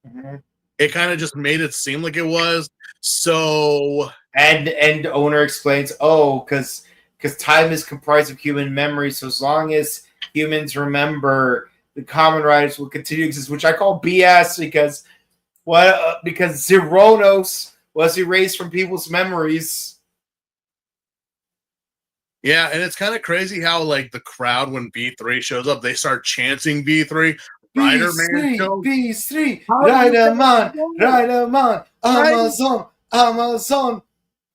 Mm-hmm. It kind of just made it seem like it was. So, and owner explains, oh, because time is comprised of human memory, so as long as humans remember, the Kamen Riders will continue to exist, which I call BS because because Zeronos was erased from people's memories. yeah, and it's kind of crazy how like the crowd when B3 shows up, they start chanting B3. Rider Man shows. B3, Rider Man, Amazon.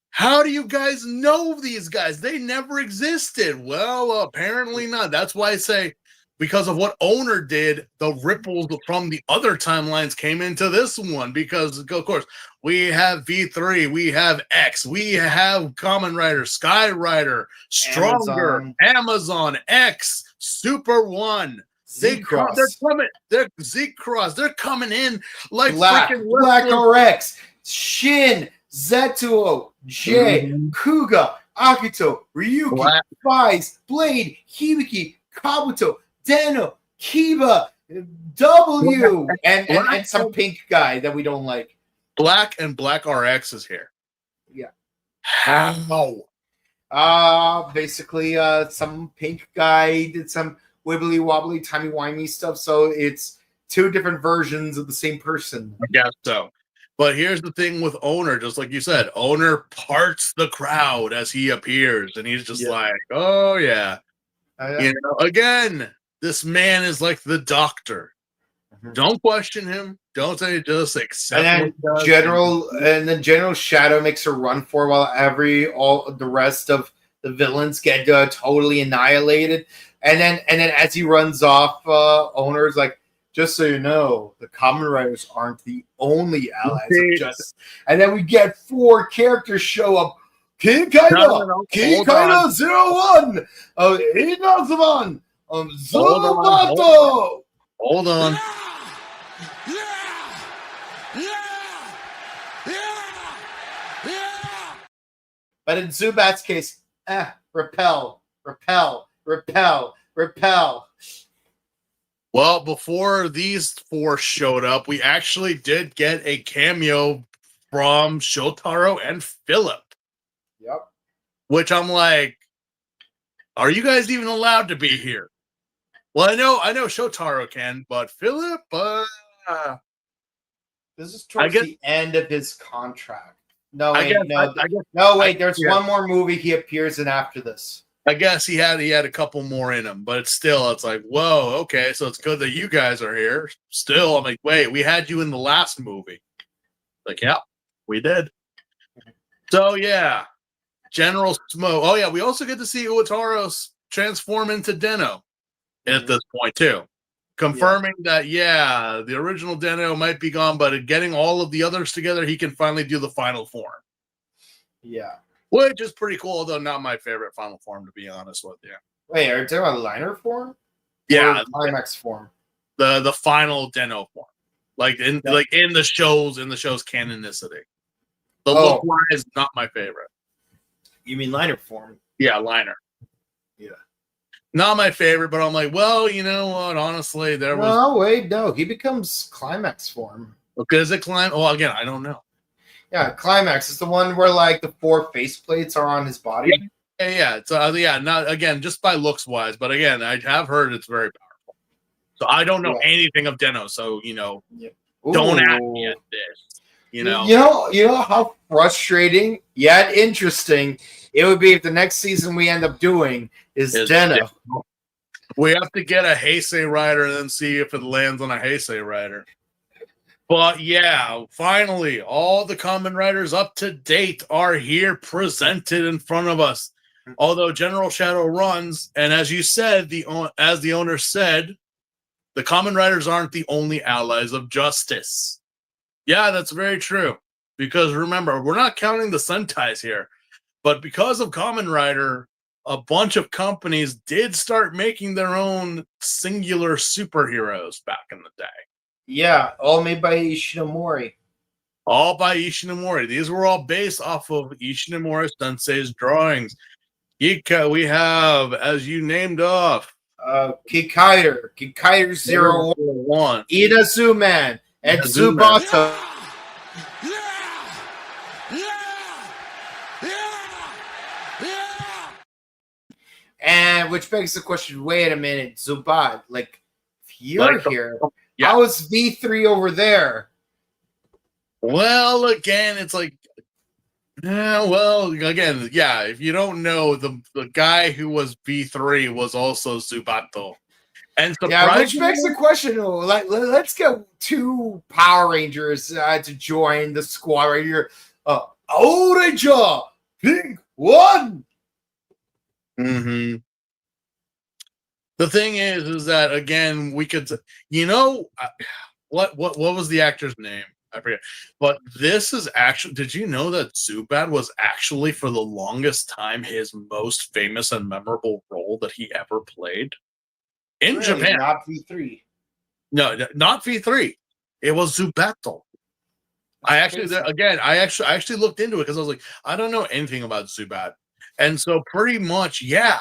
How do you guys know these guys? They never existed. Well, apparently not. That's why I say, because of what owner did, the ripples from the other timelines came into this one. Because, of course, we have V3, we have X, we have Kamen Rider, Sky Rider, Stronger, Amazon X, Super One. Z-Cross. They're coming. They're Z-Cross. They're coming in like Black RX, Shin, Zetsuo, J, Kuga, Akito, Ryuki, Vice, Blade, Hibiki, Kabuto, Den-O, Kiba, W, and some pink guy that we don't like. Black RX is here. Yeah. How? Basically, some pink guy did some wibbly wobbly, timey wimey stuff. So it's two different versions of the same person. I guess so. But here's the thing with owner, just like you said, owner parts the crowd as he appears, and he's just like, oh yeah. You know, again, this man is like the doctor. Don't question him. Don't say, just accept. And then General Shadow makes a run for while all the rest of the villains get totally annihilated. And then as he runs off, owner's like, just so you know, the Kamen Riders aren't the only allies of justice. And then we get 4 characters show up. King Kaida, King Kaida 01, Inazuman, Zubato. Hold on. But in Zubat's case, repel. Well, before these 4 showed up, we actually did get a cameo from Shotaro and Philip. Yep. Which I'm like, are you guys even allowed to be here? Well, I know Shotaro can, but Philip, this is towards the end of his contract. There's one more movie he appears in after this. I guess he had a couple more in him, but it's like, whoa, okay, so it's good that you guys are here. Still, I'm like, wait, we had you in the last movie. Like, yeah, we did. So yeah, General Smoke. Oh yeah, we also get to see Uetaros transform into Den-O at this point too, confirming that the original Den-O might be gone, but getting all of the others together, he can finally do the final form. Yeah. Which is pretty cool, though not my favorite final form, to be honest with you. Wait, are you talking about liner form? Yeah, climax form. The final Den-O form, like in the show's canonicity. The look wise, not my favorite. You mean liner form? Yeah, liner. Yeah, not my favorite, but I'm like, well, you know what? Honestly, he becomes climax form. Okay, is it climb? Oh, again, I don't know. Yeah, climax is the one where like the 4 faceplates are on his body. Yeah. It's not again just by looks wise, but again, I have heard it's very powerful. So I don't know anything of Den-O, so don't ask me at this. You know how frustrating yet interesting it would be if the next season we end up doing is Den-O. We have to get a Heisei rider and then see if it lands on a Heisei rider. But yeah, finally, all the Kamen Riders up to date are here presented in front of us. Although General Shadow runs, and as you said, as the owner said, the Kamen Riders aren't the only allies of justice. Yeah, that's very true. Because remember, we're not counting the Sentais here. But because of Kamen Rider, a bunch of companies did start making their own singular superheroes back in the day. Yeah, all made by Ishinomori. All by Ishinomori. These were all based off of Ishinomori Sensei's drawings. We have, as you named off, Kikaider 01, Inazuman, and Zubato. And which begs the question, wait a minute, Zubat, like, if you're here, how is V3 over there? Well, again, it's like, if you don't know, the guy who was V3 was also Zubato. And which begs the question, like, let's get 2 Power Rangers to join the squad right here. Ranger, pick one. Mm-hmm. The thing is that again, we could, what was the actor's name? I forget. But this is actually, did you know that Zubat was actually for the longest time his most famous and memorable role that he ever played in Japan? Not V3. No, not V3. It was Zubato. I actually looked into it because I was like, I don't know anything about Zubat. And so pretty much, yeah.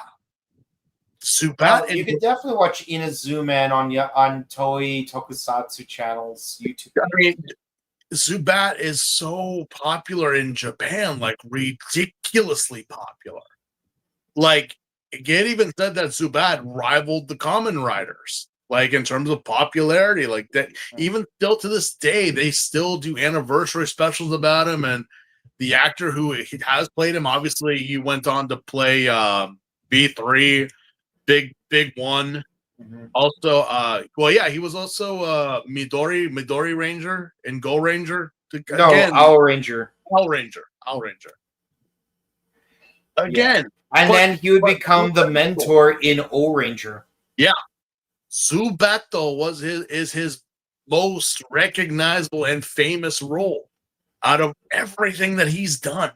Zubat. You can definitely watch Inazuman on Toei Tokusatsu channels, YouTube. I mean, Zubat is so popular in Japan, like ridiculously popular. Like, it even said that Zubat rivaled the Kamen Riders, like in terms of popularity. Like that, even still to this day, they still do anniversary specials about him. And the actor who has played him, obviously, he went on to play B3, Big One. Mm-hmm. Also, he was also Midori Ranger and Go Ranger. Owl Ranger. Again. And then he would become the mentor in O Ranger. Yeah. Zubato is his most recognizable and famous role out of everything that he's done.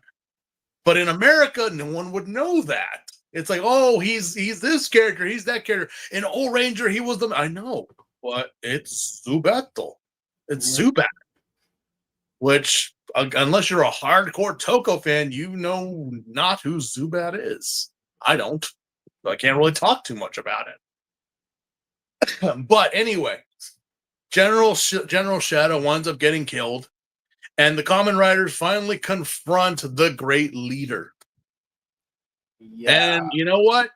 But in America, no one would know that. It's like, oh, he's this character, he's that character. In O Ranger, he was I know, but it's Zubato. It's Zubat. Which, unless you're a hardcore Toko fan, you know not who Zubat is. I don't. So I can't really talk too much about it. But anyway, General Shadow winds up getting killed, and the Kamen Riders finally confront the Great Leader. Yeah. And you know what?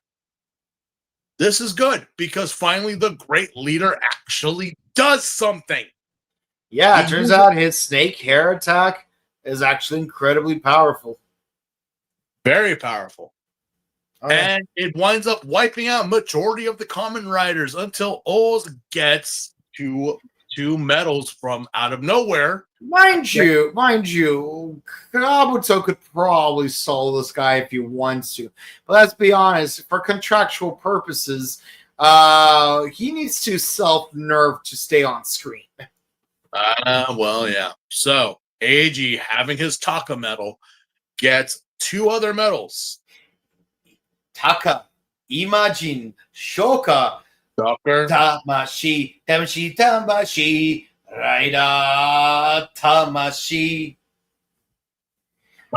This is good because finally the Great Leader actually does something. Yeah, it turns out his snake hair attack is actually incredibly powerful. Very powerful. And it winds up wiping out majority of the Kamen Riders until Oz gets two medals from out of nowhere. Mind you, Kabuto could probably solo this guy if he wants to. But let's be honest, for contractual purposes, he needs to self-nerve to stay on screen. Well, yeah. So, Eiji, having his Taka medal, gets 2 other medals. Taka, Imagine, Shoka, Tamashi, Raida, Tamashi.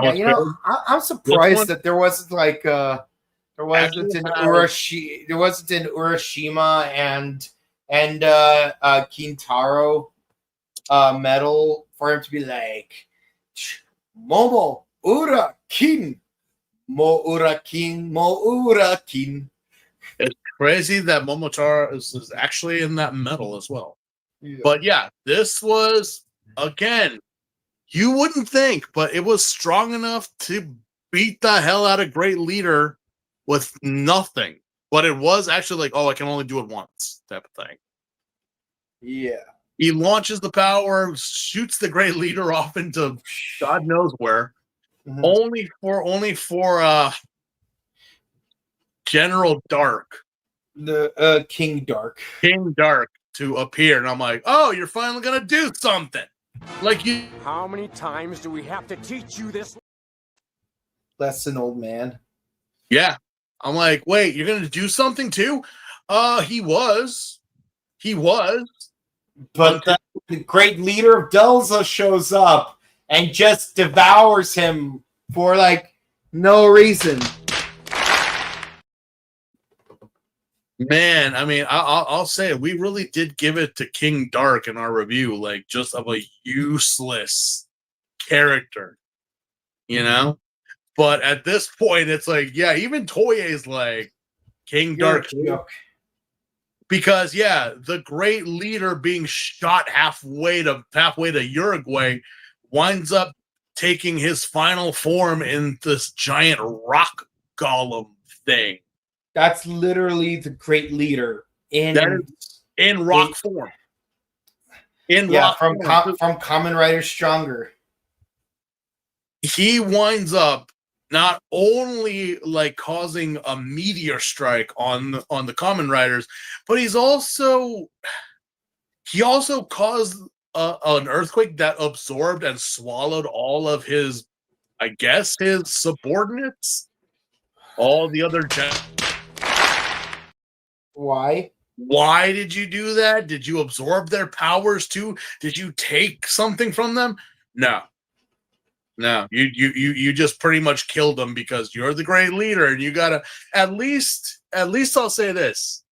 Yeah, I'm surprised that there wasn't in Urashima and Kintaro medal for him to be like Momo Ura Kin. Mo Ura Kin. It's crazy that Momotaro is actually in that medal as well. Yeah. But yeah, this was, again, you wouldn't think, but it was strong enough to beat the hell out of Great Leader with nothing. But it was actually like, I can only do it once type of thing. Yeah. He launches the power, shoots the Great Leader off into God knows where. Mm-hmm. Only for General Dark, the King Dark to appear, and I'm like, oh, you're finally gonna do something. Like you. How many times do we have to teach you this lesson, old man? Yeah, I'm like, wait, you're gonna do something too? He was, but the Great Leader of Delza shows up and just devours him for like no reason. Man, I mean, I'll say it. We really did give it to King Dark in our review, like just of a useless character, you know. But at this point, it's like, yeah, even Toye's like King You're a Dark, joke. because yeah, the great leader being shot halfway to Uruguay winds up taking his final form in this giant rock golem thing. That's literally the great leader That is in rock form. In rock from form. from Kamen Rider Stronger. He winds up not only like causing a meteor strike on the Kamen Riders, but he also caused an earthquake that absorbed and swallowed all of his, I guess, his subordinates, all the other Why? Why did you do that? Did you absorb their powers too? Did you take something from them? No. You just pretty much killed them because you're the great leader, and you gotta at least I'll say this.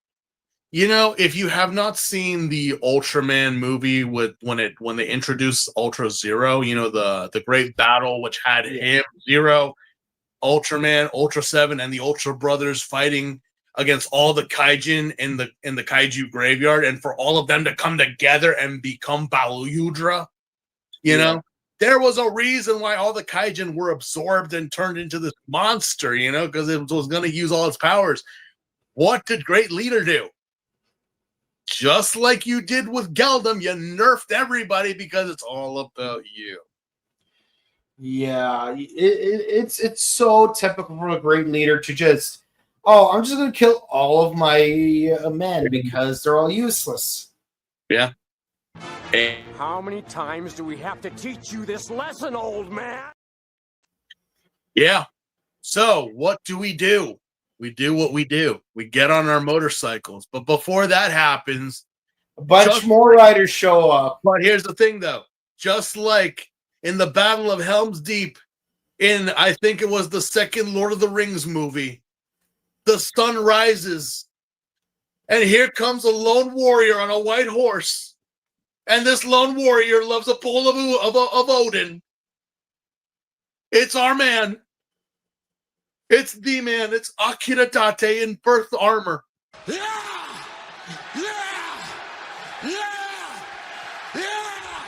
You know, if you have not seen the Ultraman movie with when they introduced Ultra Zero, you know, the great battle which had him, Zero, Ultraman, Ultra 7, and the Ultra Brothers fighting against all the kaijin in the kaiju graveyard, and for all of them to come together and become Baludra, you know, there was a reason why all the kaijin were absorbed and turned into this monster, you know, because it was going to use all its powers. What did Great Leader do? Just like you did with Geldom, you nerfed everybody because it's all about you. Yeah, it's so typical for a great leader to just, I'm just going to kill all of my men because they're all useless. Yeah. How many times do we have to teach you this lesson, old man? Yeah. So what do? We do what we do. We get on our motorcycles. But before that happens, a bunch more riders show up. But here's the thing, though. Just like in the Battle of Helm's Deep, in I think it was the second Lord of the Rings movie, the sun rises, and here comes a lone warrior on a white horse. And this lone warrior loves a bowl of Odin. It's our man. It's the man. It's Akira Date in birth armor. Yeah! Yeah! Yeah! Yeah!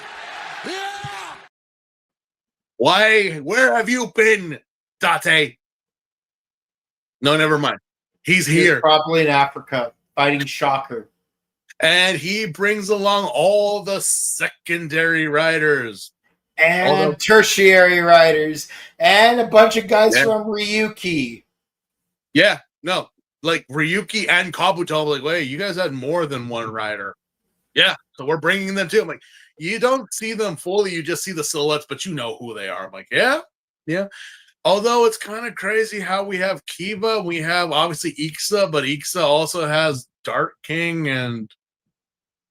Yeah! Why? Where have you been, Date? No, never mind. He's here. Probably in Africa, fighting Shocker. And he brings along all the secondary riders. And tertiary riders. And a bunch of guys from Ryuki. Yeah, no. Like Ryuki and Kabuto, I'm like, wait, you guys had more than one rider. Yeah, so we're bringing them too. I'm like, you don't see them fully, you just see the silhouettes, but you know who they are. I'm like, yeah. Although it's kind of crazy how we have Kiva, we have obviously Ixa, but Ixa also has Dark King and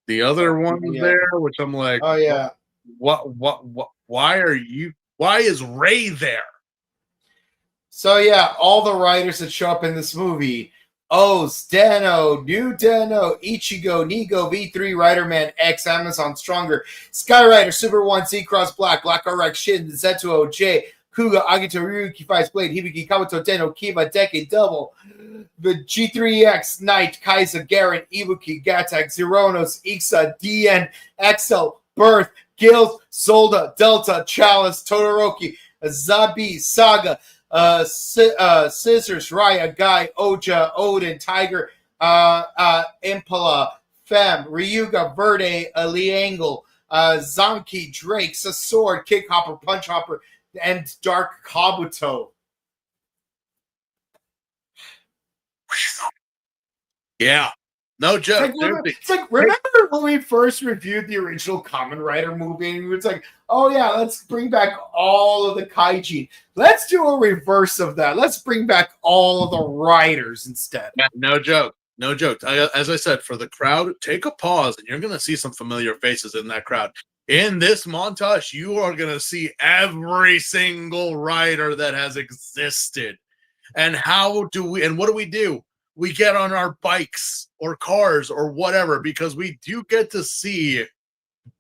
the other one there, which I'm like, oh yeah, what? Why is Ray there? So yeah, all the riders that show up in this movie: O's, Den-O, New Den-O, Ichigo, Nigo, V3, Riderman, X, Amazon, Stronger, Sky Rider, Super 1, Z-Cross, Black RX, Shin, Zetsuo, J, Kuga, Agito, Ryuki, Fives, Blade, Hibiki, Kabuto, Den-O, Kiva, Decade, Double, the G3X, Knight, Kaiser, Garen, Ibuki, Gatak, Zeronos, Ixa, DN, XL, Birth, Guild, Solda, Delta, Chalice, Todoroki, Zabi, Saga, Scissors, Raya, Guy, Oja, Odin, Tiger, Impala, Fem, Ryuga, Verde, Liangle, Zanki, Drake, Sword, Kick Hopper, Punch Hopper, and Dark Kabuto. Yeah. No joke. It's like remember when we first reviewed the original Kamen Rider movie, and it's like, oh yeah, let's bring back all of the kaiji. Let's do a reverse of that. Let's bring back all of the riders instead. Yeah, no joke. As I said, for the crowd, take a pause, and you're going to see some familiar faces in that crowd. In this montage, you are going to see every single rider that has existed. And what do we do? we get on our bikes or cars or whatever, because we do get to see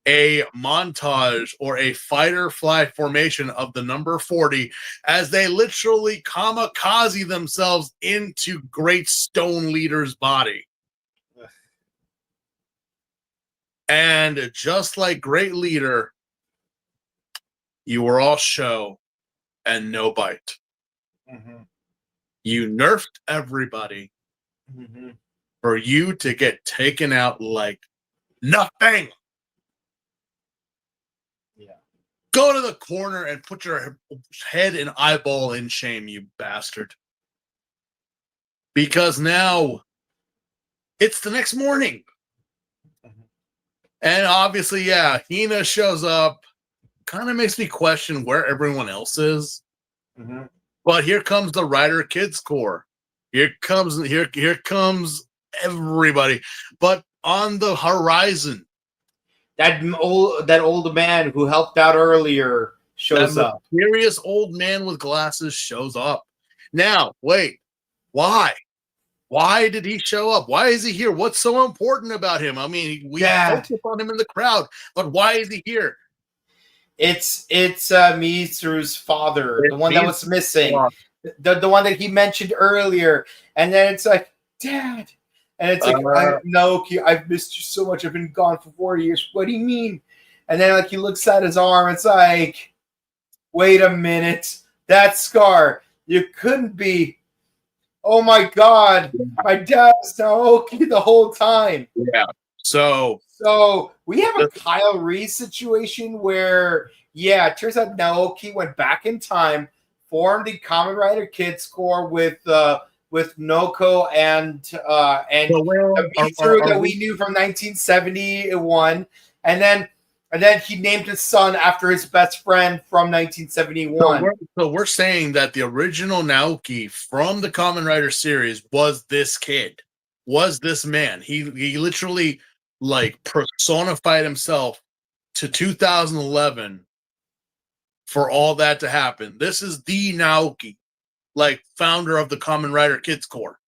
a montage or a fight or fly formation of the number 40 as they literally kamikaze themselves into Great Stone Leader's body. And just like Great Leader, you were all show and no bite. Mm-hmm. You nerfed everybody Mm-hmm. for you to get taken out like nothing. Yeah. Go to the corner and put your head and eyeball in shame, you bastard. Because now it's the next morning. Mm-hmm. And obviously, yeah, Hina shows up. Kind of makes me question where everyone else is. Mm-hmm. But here comes the Rider Kids Corps. Here comes everybody. But on the horizon, That old man who helped out earlier shows that up. mysterious old man with glasses shows up. Now, wait, why? Why did he show up? Why is he here? What's so important about him? I mean, we focus on him in the crowd, but why is he here? It's Mitsuru's father, the one that was missing, the one that he mentioned earlier, and then it's like, Dad, and it's like, Naoki, I've missed you so much. I've been gone for 40 years. What do you mean? And then like he looks at his arm. It's like, wait a minute, that scar. You couldn't be. Oh my God, my dad is Naoki the whole time. Yeah. So we have a Kyle Reese situation where, yeah, it turns out Naoki went back in time, formed the Kamen Rider Kids Corps with Noko and Mitsuru that we knew from 1971, and then he named his son after his best friend from 1971. So we're saying that the original Naoki from the Kamen Rider series was this kid, was this man. He literally like personified himself to 2011 for all that to happen. This is the Naoki, like founder of the Kamen Rider Kids Corps.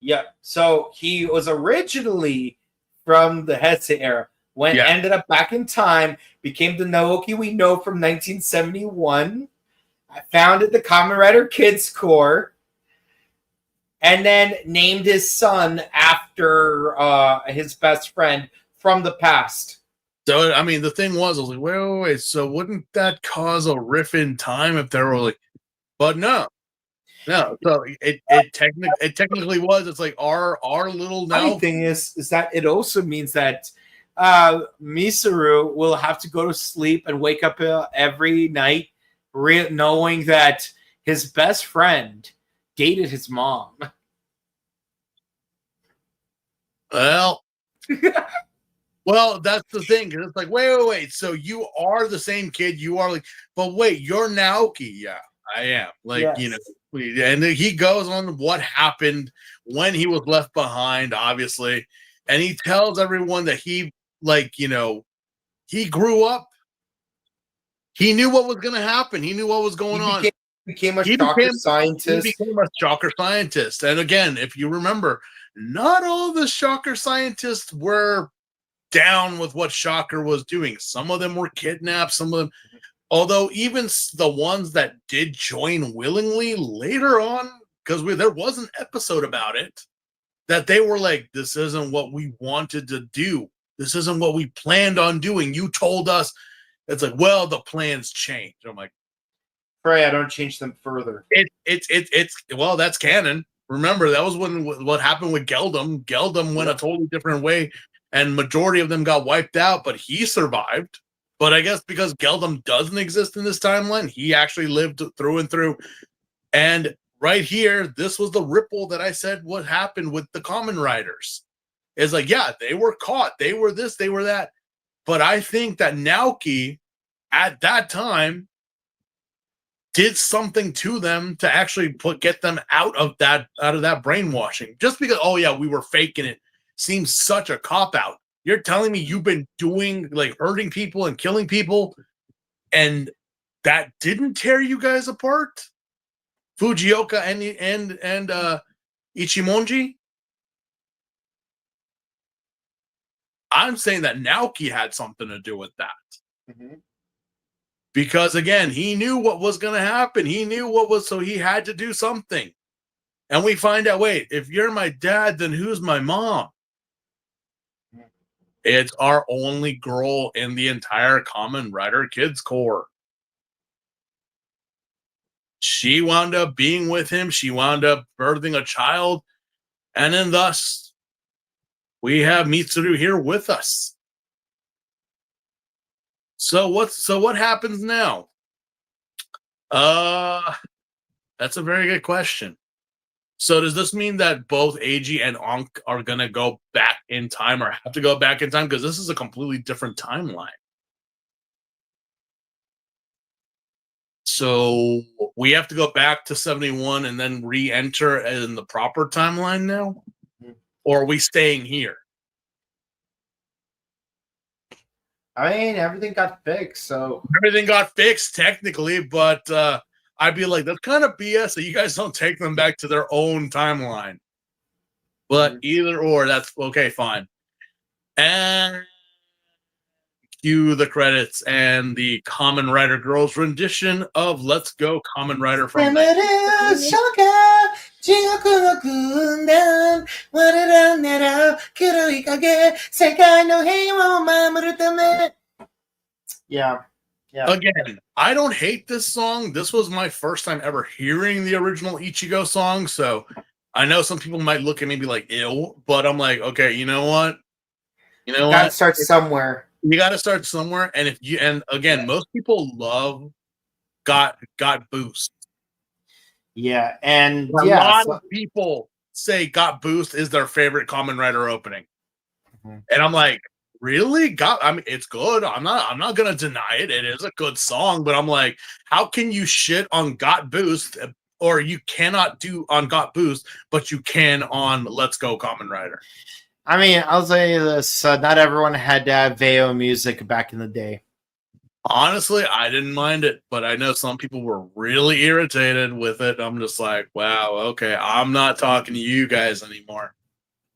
Yeah, so he was originally from the Heisei era, ended up back in time, became the Naoki we know from 1971, founded the Kamen Rider Kids Corps, and then named his son after his best friend from the past. So, I mean, the thing was, I was like, wait, so wouldn't that cause a riff in time if there were like, but no. So it technically was. It's like our little now. Funny thing is that it also means that Mitsuru will have to go to sleep and wake up every night knowing that his best friend dated his mom. Well, that's the thing. It's like, wait. So you are the same kid. You are like, but wait, you're Naoki. Yeah, I am. Like, yes. You know, and he goes on what happened when he was left behind, obviously. And he tells everyone that he, like, you know, he grew up. He knew what was going to happen. He knew what was going on. He became a shocker scientist. He became a shocker scientist. And again, if you remember, not all the shocker scientists were down with what Shocker was doing. Some of them were kidnapped. Some of them, although even the ones that did join willingly later on, because there was an episode about it, that they were like, this isn't what we wanted to do. This isn't what we planned on doing. You told us. It's like, well, the plans changed. I'm like, pray I don't change them further. It's well, that's canon. Remember, that was what happened with Geldum. Geldum went a totally different way, and majority of them got wiped out, but he survived. But I guess because Geldum doesn't exist in this timeline, he actually lived through and through. And right here, this was the ripple that I said what happened with the Kamen Riders. It's like, yeah, they were caught. They were this, they were that. But I think that Naoki, at that time, did something to them to actually get them out of that brainwashing. Just because, oh yeah, we were faking it, seems such a cop-out. You're telling me you've been doing, like, hurting people and killing people, and that didn't tear you guys apart? Fujioka and Ichimonji? I'm saying that Naoki had something to do with that. Mm-hmm. Because again, he knew what was going to happen. He knew what was, so he had to do something. And we find out, wait, if you're my dad, then who's my mom? It's our only girl in the entire Kamen Rider Kids Corps. She wound up being with him. She wound up birthing a child. And then thus, we have Mitsuru here with us. So what happens now? That's a very good question. So does this mean that both Eiji and Ankh are gonna go back in time, or have to go back in time? Because this is a completely different timeline. So we have to go back to 71 and then re-enter in the proper timeline now? Or are we staying here? I mean, everything got fixed, so Everything got fixed technically, but I'd be like, that's kind of BS that you guys don't take them back to their own timeline. But either or, that's okay, fine. And cue the credits and the Kamen Rider Girls rendition of Let's Go Kamen Rider from yeah. Again, I don't hate this song. This was my first time ever hearing the original Ichigo song, so I know some people might look at me and be like, ew, but I'm like, okay, you know what? You know Gotta what? start somewhere. You gotta start somewhere. And most people love got boost. Yeah, and A lot of people say Got Boost is their favorite Kamen Rider opening. And I'm like, really? I mean, it's good. I'm not gonna deny it. It is a good song, but I'm like, how can you shit on Got Boost, or you cannot do on Got Boost, but you can on Let's Go Kamen Rider? I mean, I'll say this: not everyone had to have Veo music back in the day. Honestly, I didn't mind it, but I know some people were really irritated with it. I'm just like, wow, okay, I'm not talking to you guys anymore.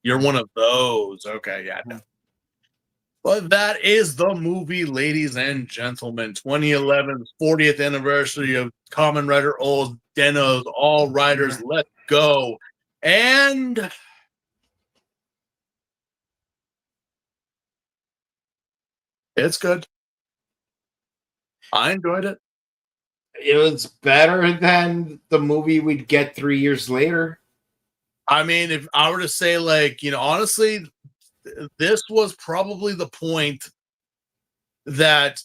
You're one of those. Okay, yeah, no. But that is the movie, ladies and gentlemen. 2011's 40th anniversary of Kamen Rider Den-O's All Riders Let Go. And it's good. I enjoyed it. It was better than the movie we'd get 3 years later. I mean, if I were to say, like, you know, honestly, this was probably the point that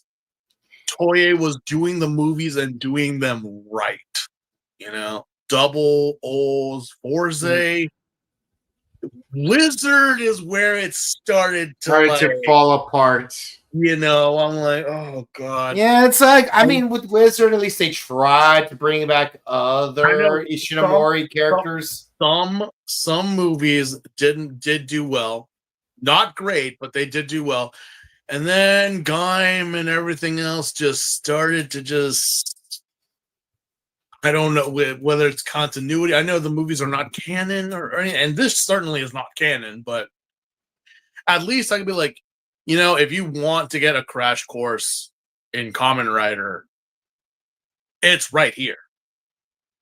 Toei was doing the movies and doing them right. You know, Double O's, Forze. Wizard is where it started to fall apart. You know, I'm like, oh god. Yeah, it's like, I mean, with Wizard, at least they tried to bring back other Ishinomori characters. Some movies did do well, not great, but they did do well. And then Gaim and everything else just started to I don't know whether it's continuity. I know the movies are not canon or anything, and this certainly is not canon, but at least I can be like, you know, if you want to get a crash course in Kamen Rider, it's right here.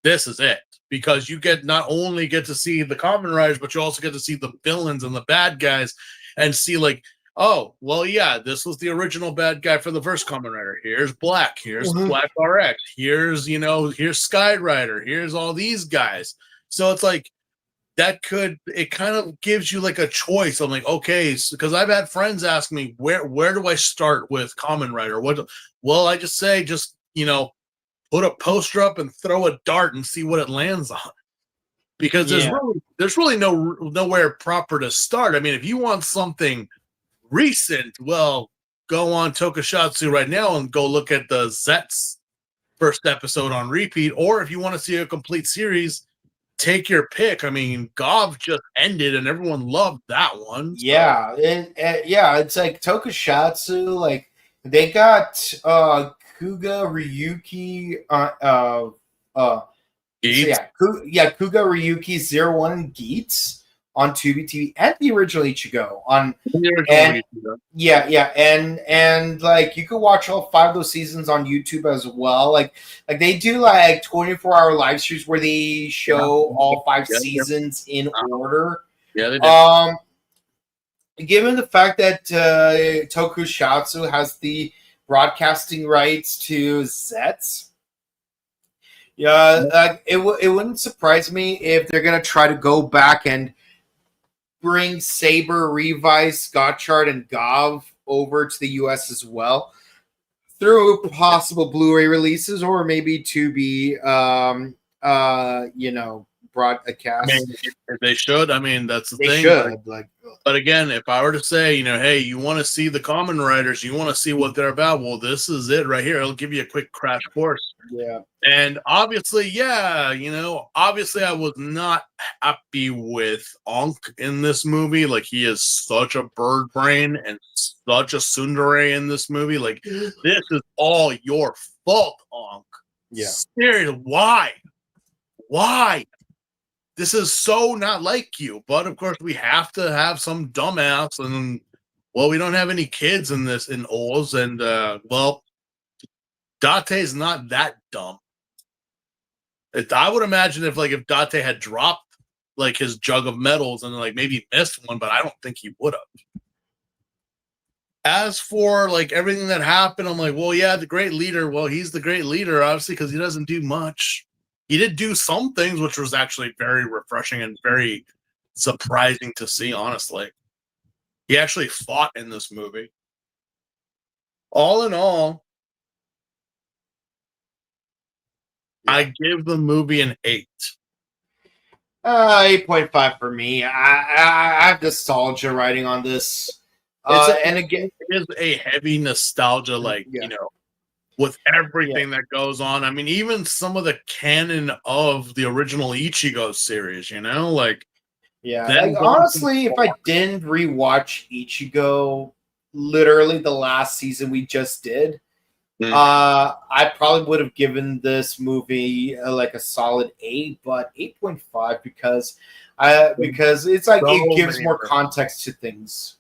This is it. Because you not only get to see the Kamen Riders, but you also get to see the villains and the bad guys and see, like, oh, well, yeah, this was the original bad guy for the first Kamen Rider. Here's Black. Here's Black RX. Here's Sky Rider. Here's all these guys. So it's like, it kind of gives you like a choice. I'm like, okay, because I've had friends ask me, where do I start with Kamen Rider? Well, I just say, you know, put a poster up and throw a dart and see what it lands on. Because there's really nowhere proper to start. I mean, if you want something recent, well, go on Tokusatsu right now and go look at the Zet's first episode on repeat. Or if you want to see a complete series, take your pick. I mean, Gov just ended and everyone loved that one. So. Yeah, it's like Tokusatsu. Like, they got Kuga Ryuki Geats. Kuga Ryuki 01 and Geats on Tubi TV and the original Ichigo on and and like you can watch all 5 of those seasons on YouTube as well. Like they do like 24-hour live streams where they show all 5 seasons in order. Yeah, they do. Given the fact that Tokusatsu has the broadcasting rights to Zets, it wouldn't surprise me if they're gonna try to go back and bring Saber, Revice, Gotchard, and Gav over to the US as well through possible Blu-ray releases, or maybe to be broadcast. I mean, they should. I mean, that's the thing. They should. But again, if I were to say, hey, you want to see the Kamen Riders, you want to see what they're about, well, this is it right here. It'll give you a quick crash course. Yeah. And obviously, obviously I was not happy with Ankh in this movie. Like, he is such a bird brain and such a tsundere in this movie. Like, this is all your fault, Ankh. Yeah. Seriously, why? Why? This is so not like you. But of course, we have to have some dumbass, and well, we don't have any kids in Oz, and Date's not that dumb. I would imagine if Date had dropped like his jug of medals and like maybe missed one, but I don't think he would have. As for like everything that happened, I'm like, well, yeah, the great leader. Well, he's the great leader, obviously, because he doesn't do much. He did do some things, which was actually very refreshing and very surprising to see, honestly. He actually fought in this movie. All in all, I give the movie an 8. 8.5 for me. I have nostalgia writing on this. And again, it is a heavy nostalgia, with everything that goes on. I mean, even some of the canon of the original Ichigo series, honestly, if I didn't rewatch Ichigo, literally the last season we just did, I probably would have given this movie a solid 8, but 8.5 because it's like it gives more context to things.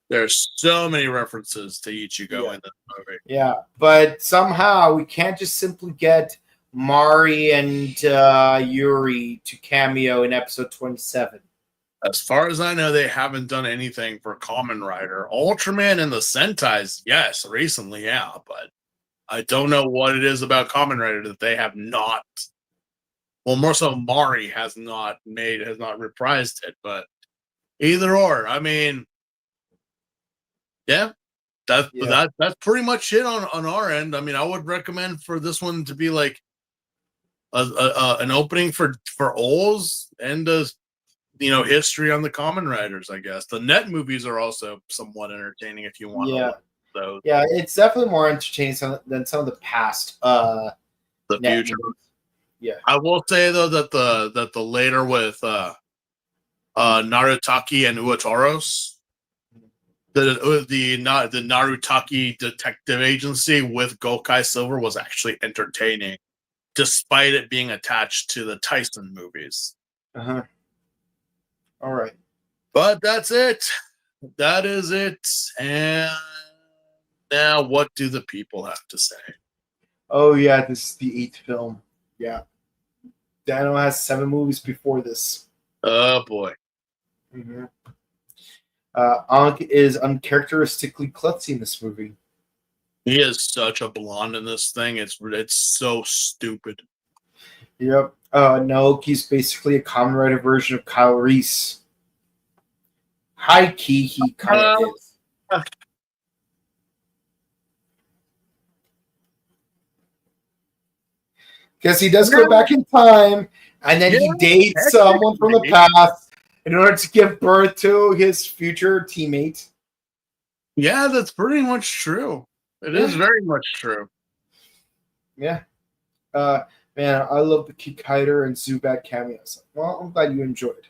There's so many references to Ichigo in this movie. Yeah, but somehow we can't just simply get Mari and Yuri to cameo in episode 27. As far as I know, they haven't done anything for Kamen Rider. Ultraman and the Sentais, yes, recently, yeah, but I don't know what it is about Kamen Rider that they have not. Well, more so Mari has not reprised it, but either or, I mean, yeah, that's pretty much it on our end. I mean, I would recommend for this one to be like an opening for Oz and history on the Kamen Riders. I guess the net movies are also somewhat entertaining if you want. Yeah, those. Yeah, it's definitely more entertaining than some of the past. The future. Movies. Yeah, I will say though that the later with Narutaki and Uatoros. The Narutaki Detective Agency with Gokai Silver was actually entertaining, despite it being attached to the Tyson movies. All right, but that's it. That is it. And now, what do the people have to say? Oh yeah, this is the 8th film. Yeah, Den-O has 7 movies before this. Oh boy. Mm-hmm. Ankh is uncharacteristically klutzy in this movie. He is such a blonde in this thing. It's so stupid. Yep. Naoki's basically a Kamen Rider version of Kyle Reese. High key, he kind of is. Because he does go back in time, and then he dates someone from the past in order to give birth to his future teammate. Yeah, that's pretty much true. It is very much true. Yeah. Man, I love the Kikaider and Zubat cameos. Well, I'm glad you enjoyed.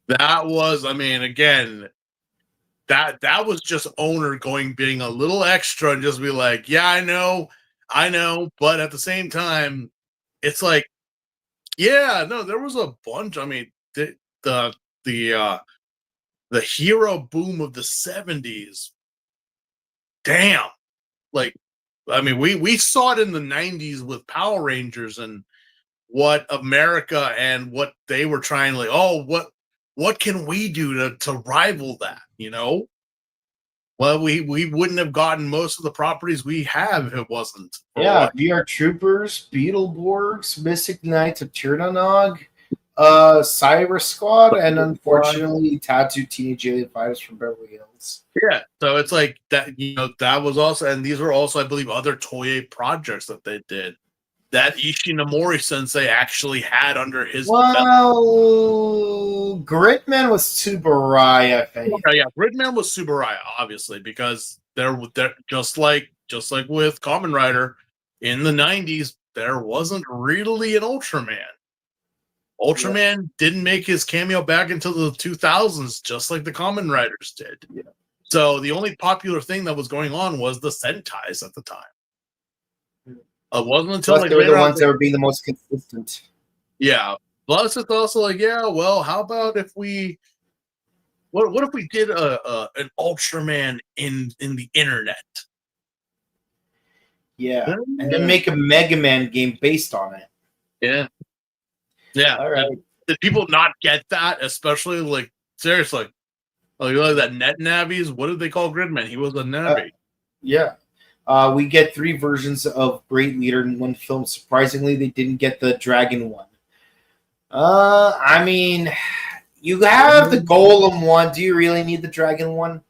That was, I mean, again, that was just owner being a little extra and just be like, yeah, I know, but at the same time, it's like, Yeah, no, there was a bunch. I mean, the hero boom of the 70s. Damn. Like, I mean, we saw it in the 90s with Power Rangers and what America and what they were trying, like, oh, what can we do to rival that, you know? Well, we wouldn't have gotten most of the properties we have if it wasn't. Yeah, VR Troopers, Beetleborgs, Mystic Knights of Tirnanog, Cyber Squad, and unfortunately, Tattooed Teenage Alien Fighters from Beverly Hills. Yeah, so it's like that, you know, that was also, and these were also, I believe, other Toei projects that they did that Ishinomori Sensei actually had under his belt. Well, Gridman was Tsuburaya, I think. Okay, yeah, Gridman was Subaraya, obviously, because they're just like with Kamen Rider in the 90s, there wasn't really an Ultraman. Ultraman didn't make his cameo back until the 2000s, just like the Kamen Riders did. Yeah. So the only popular thing that was going on was the Sentais at the time. It wasn't until Plus, like they were the later ones on, that were being the most consistent. yeah. Plus, it's also like, yeah, well, how about if we, what if we did an Ultraman in the internet? Yeah, and then make a Mega Man game based on it. Yeah, yeah. All right. Did people not get that? Especially like seriously, like that Net Navies. What did they call Gridman? He was a Navi. Yeah. We get 3 versions of Great Leader in one film. Surprisingly, they didn't get the Dragon one. I mean, you have the Golem one. Do you really need the Dragon one?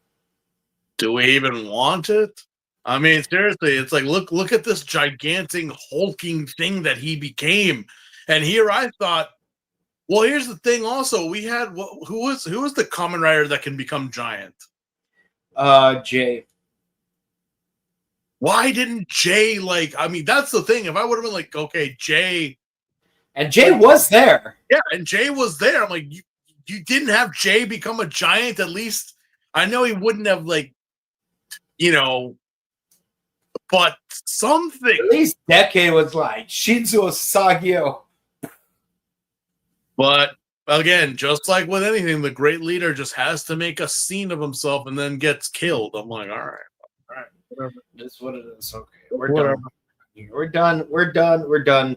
Do we even want it? I mean, seriously, it's like look at this gigantic hulking thing that he became. And here I thought, well, here's the thing. Also, we had who was the Kamen Rider that can become giant? Jay. Why didn't Jay, like? I mean, that's the thing. If I would have been like, okay, Jay, and Jay was there. Yeah, and Jay was there. I'm like, you didn't have Jay become a giant. At least I know he wouldn't have, like, you know, but something. At least Decade was like Shinzo Sagio. But again, just like with anything, the great leader just has to make a scene of himself and then gets killed. I'm like, all right, whatever. That's what it is. Okay, we're done. We're done.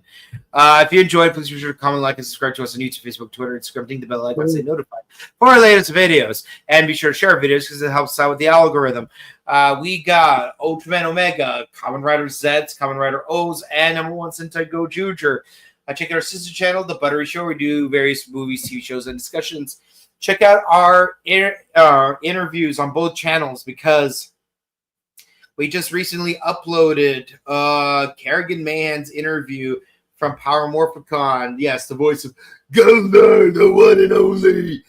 If you enjoyed, please be sure to comment, like, and subscribe to us on YouTube, Facebook, Twitter, Instagram. Ding the bell icon, stay notified for our latest videos, and be sure to share our videos because it helps out with the algorithm. We got Ultraman Omega, Kamen Rider Zs, Kamen Rider O's, and #1 Sentai Go Juger. Check out our sister channel, The Buttery Show. We do various movies, TV shows, and discussions. Check out our interviews on both channels because we just recently uploaded Kerrigan Mahan's interview from Power Morphicon. Yes, the voice of Gundar, the one and only,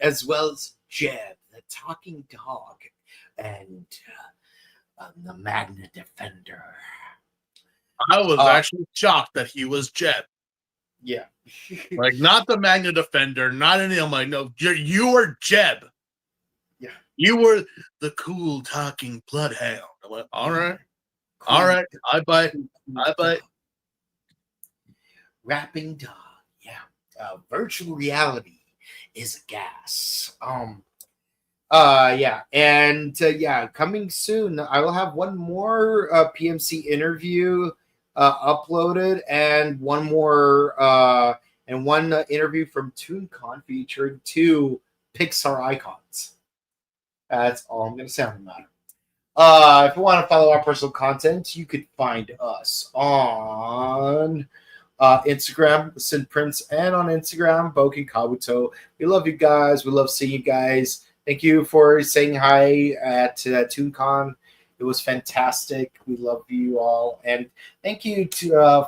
as well as Jeb, the talking dog, and the Magna Defender. I was actually shocked that he was Jeb. Yeah. Like, not the Magna Defender, not any. I'm like, no, you were Jeb. Yeah. You were the cool talking bloodhound. I'm like, all right. Cool. All right. I bite. Rapping dog. Yeah. Virtual reality is a gas. Yeah. And coming soon, I will have one more PMC interview uploaded and one more interview from ToonCon featuring 2 Pixar icons. That's all I'm going to say on the matter. If you want to follow our personal content, you could find us on Instagram, the Sin Prince, and on Instagram, Boken Kabuto. We love you guys. We love seeing you guys. Thank you for saying hi at ToonCon. It was fantastic. We love you all, and thank you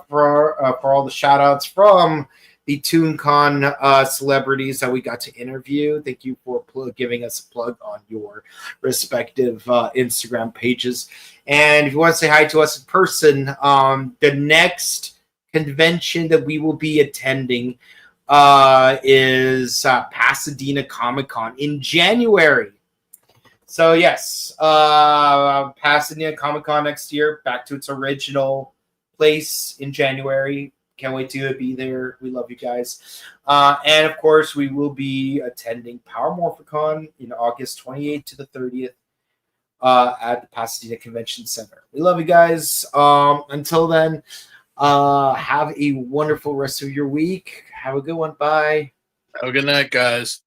for all the shout outs from the ToonCon celebrities that we got to interview. Thank you for giving us a plug on your respective Instagram pages. And if you want to say hi to us in person, the next convention that we will be attending is Pasadena Comic-Con in January. So yes, Pasadena Comic-Con next year, back to its original place in January. Can't wait to be there. We love you guys. And of course, we will be attending Power Morphicon in August 28th to the 30th at the Pasadena Convention Center. We love you guys. Until then, have a wonderful rest of your week. Have a good one. Bye. Have a good night, guys.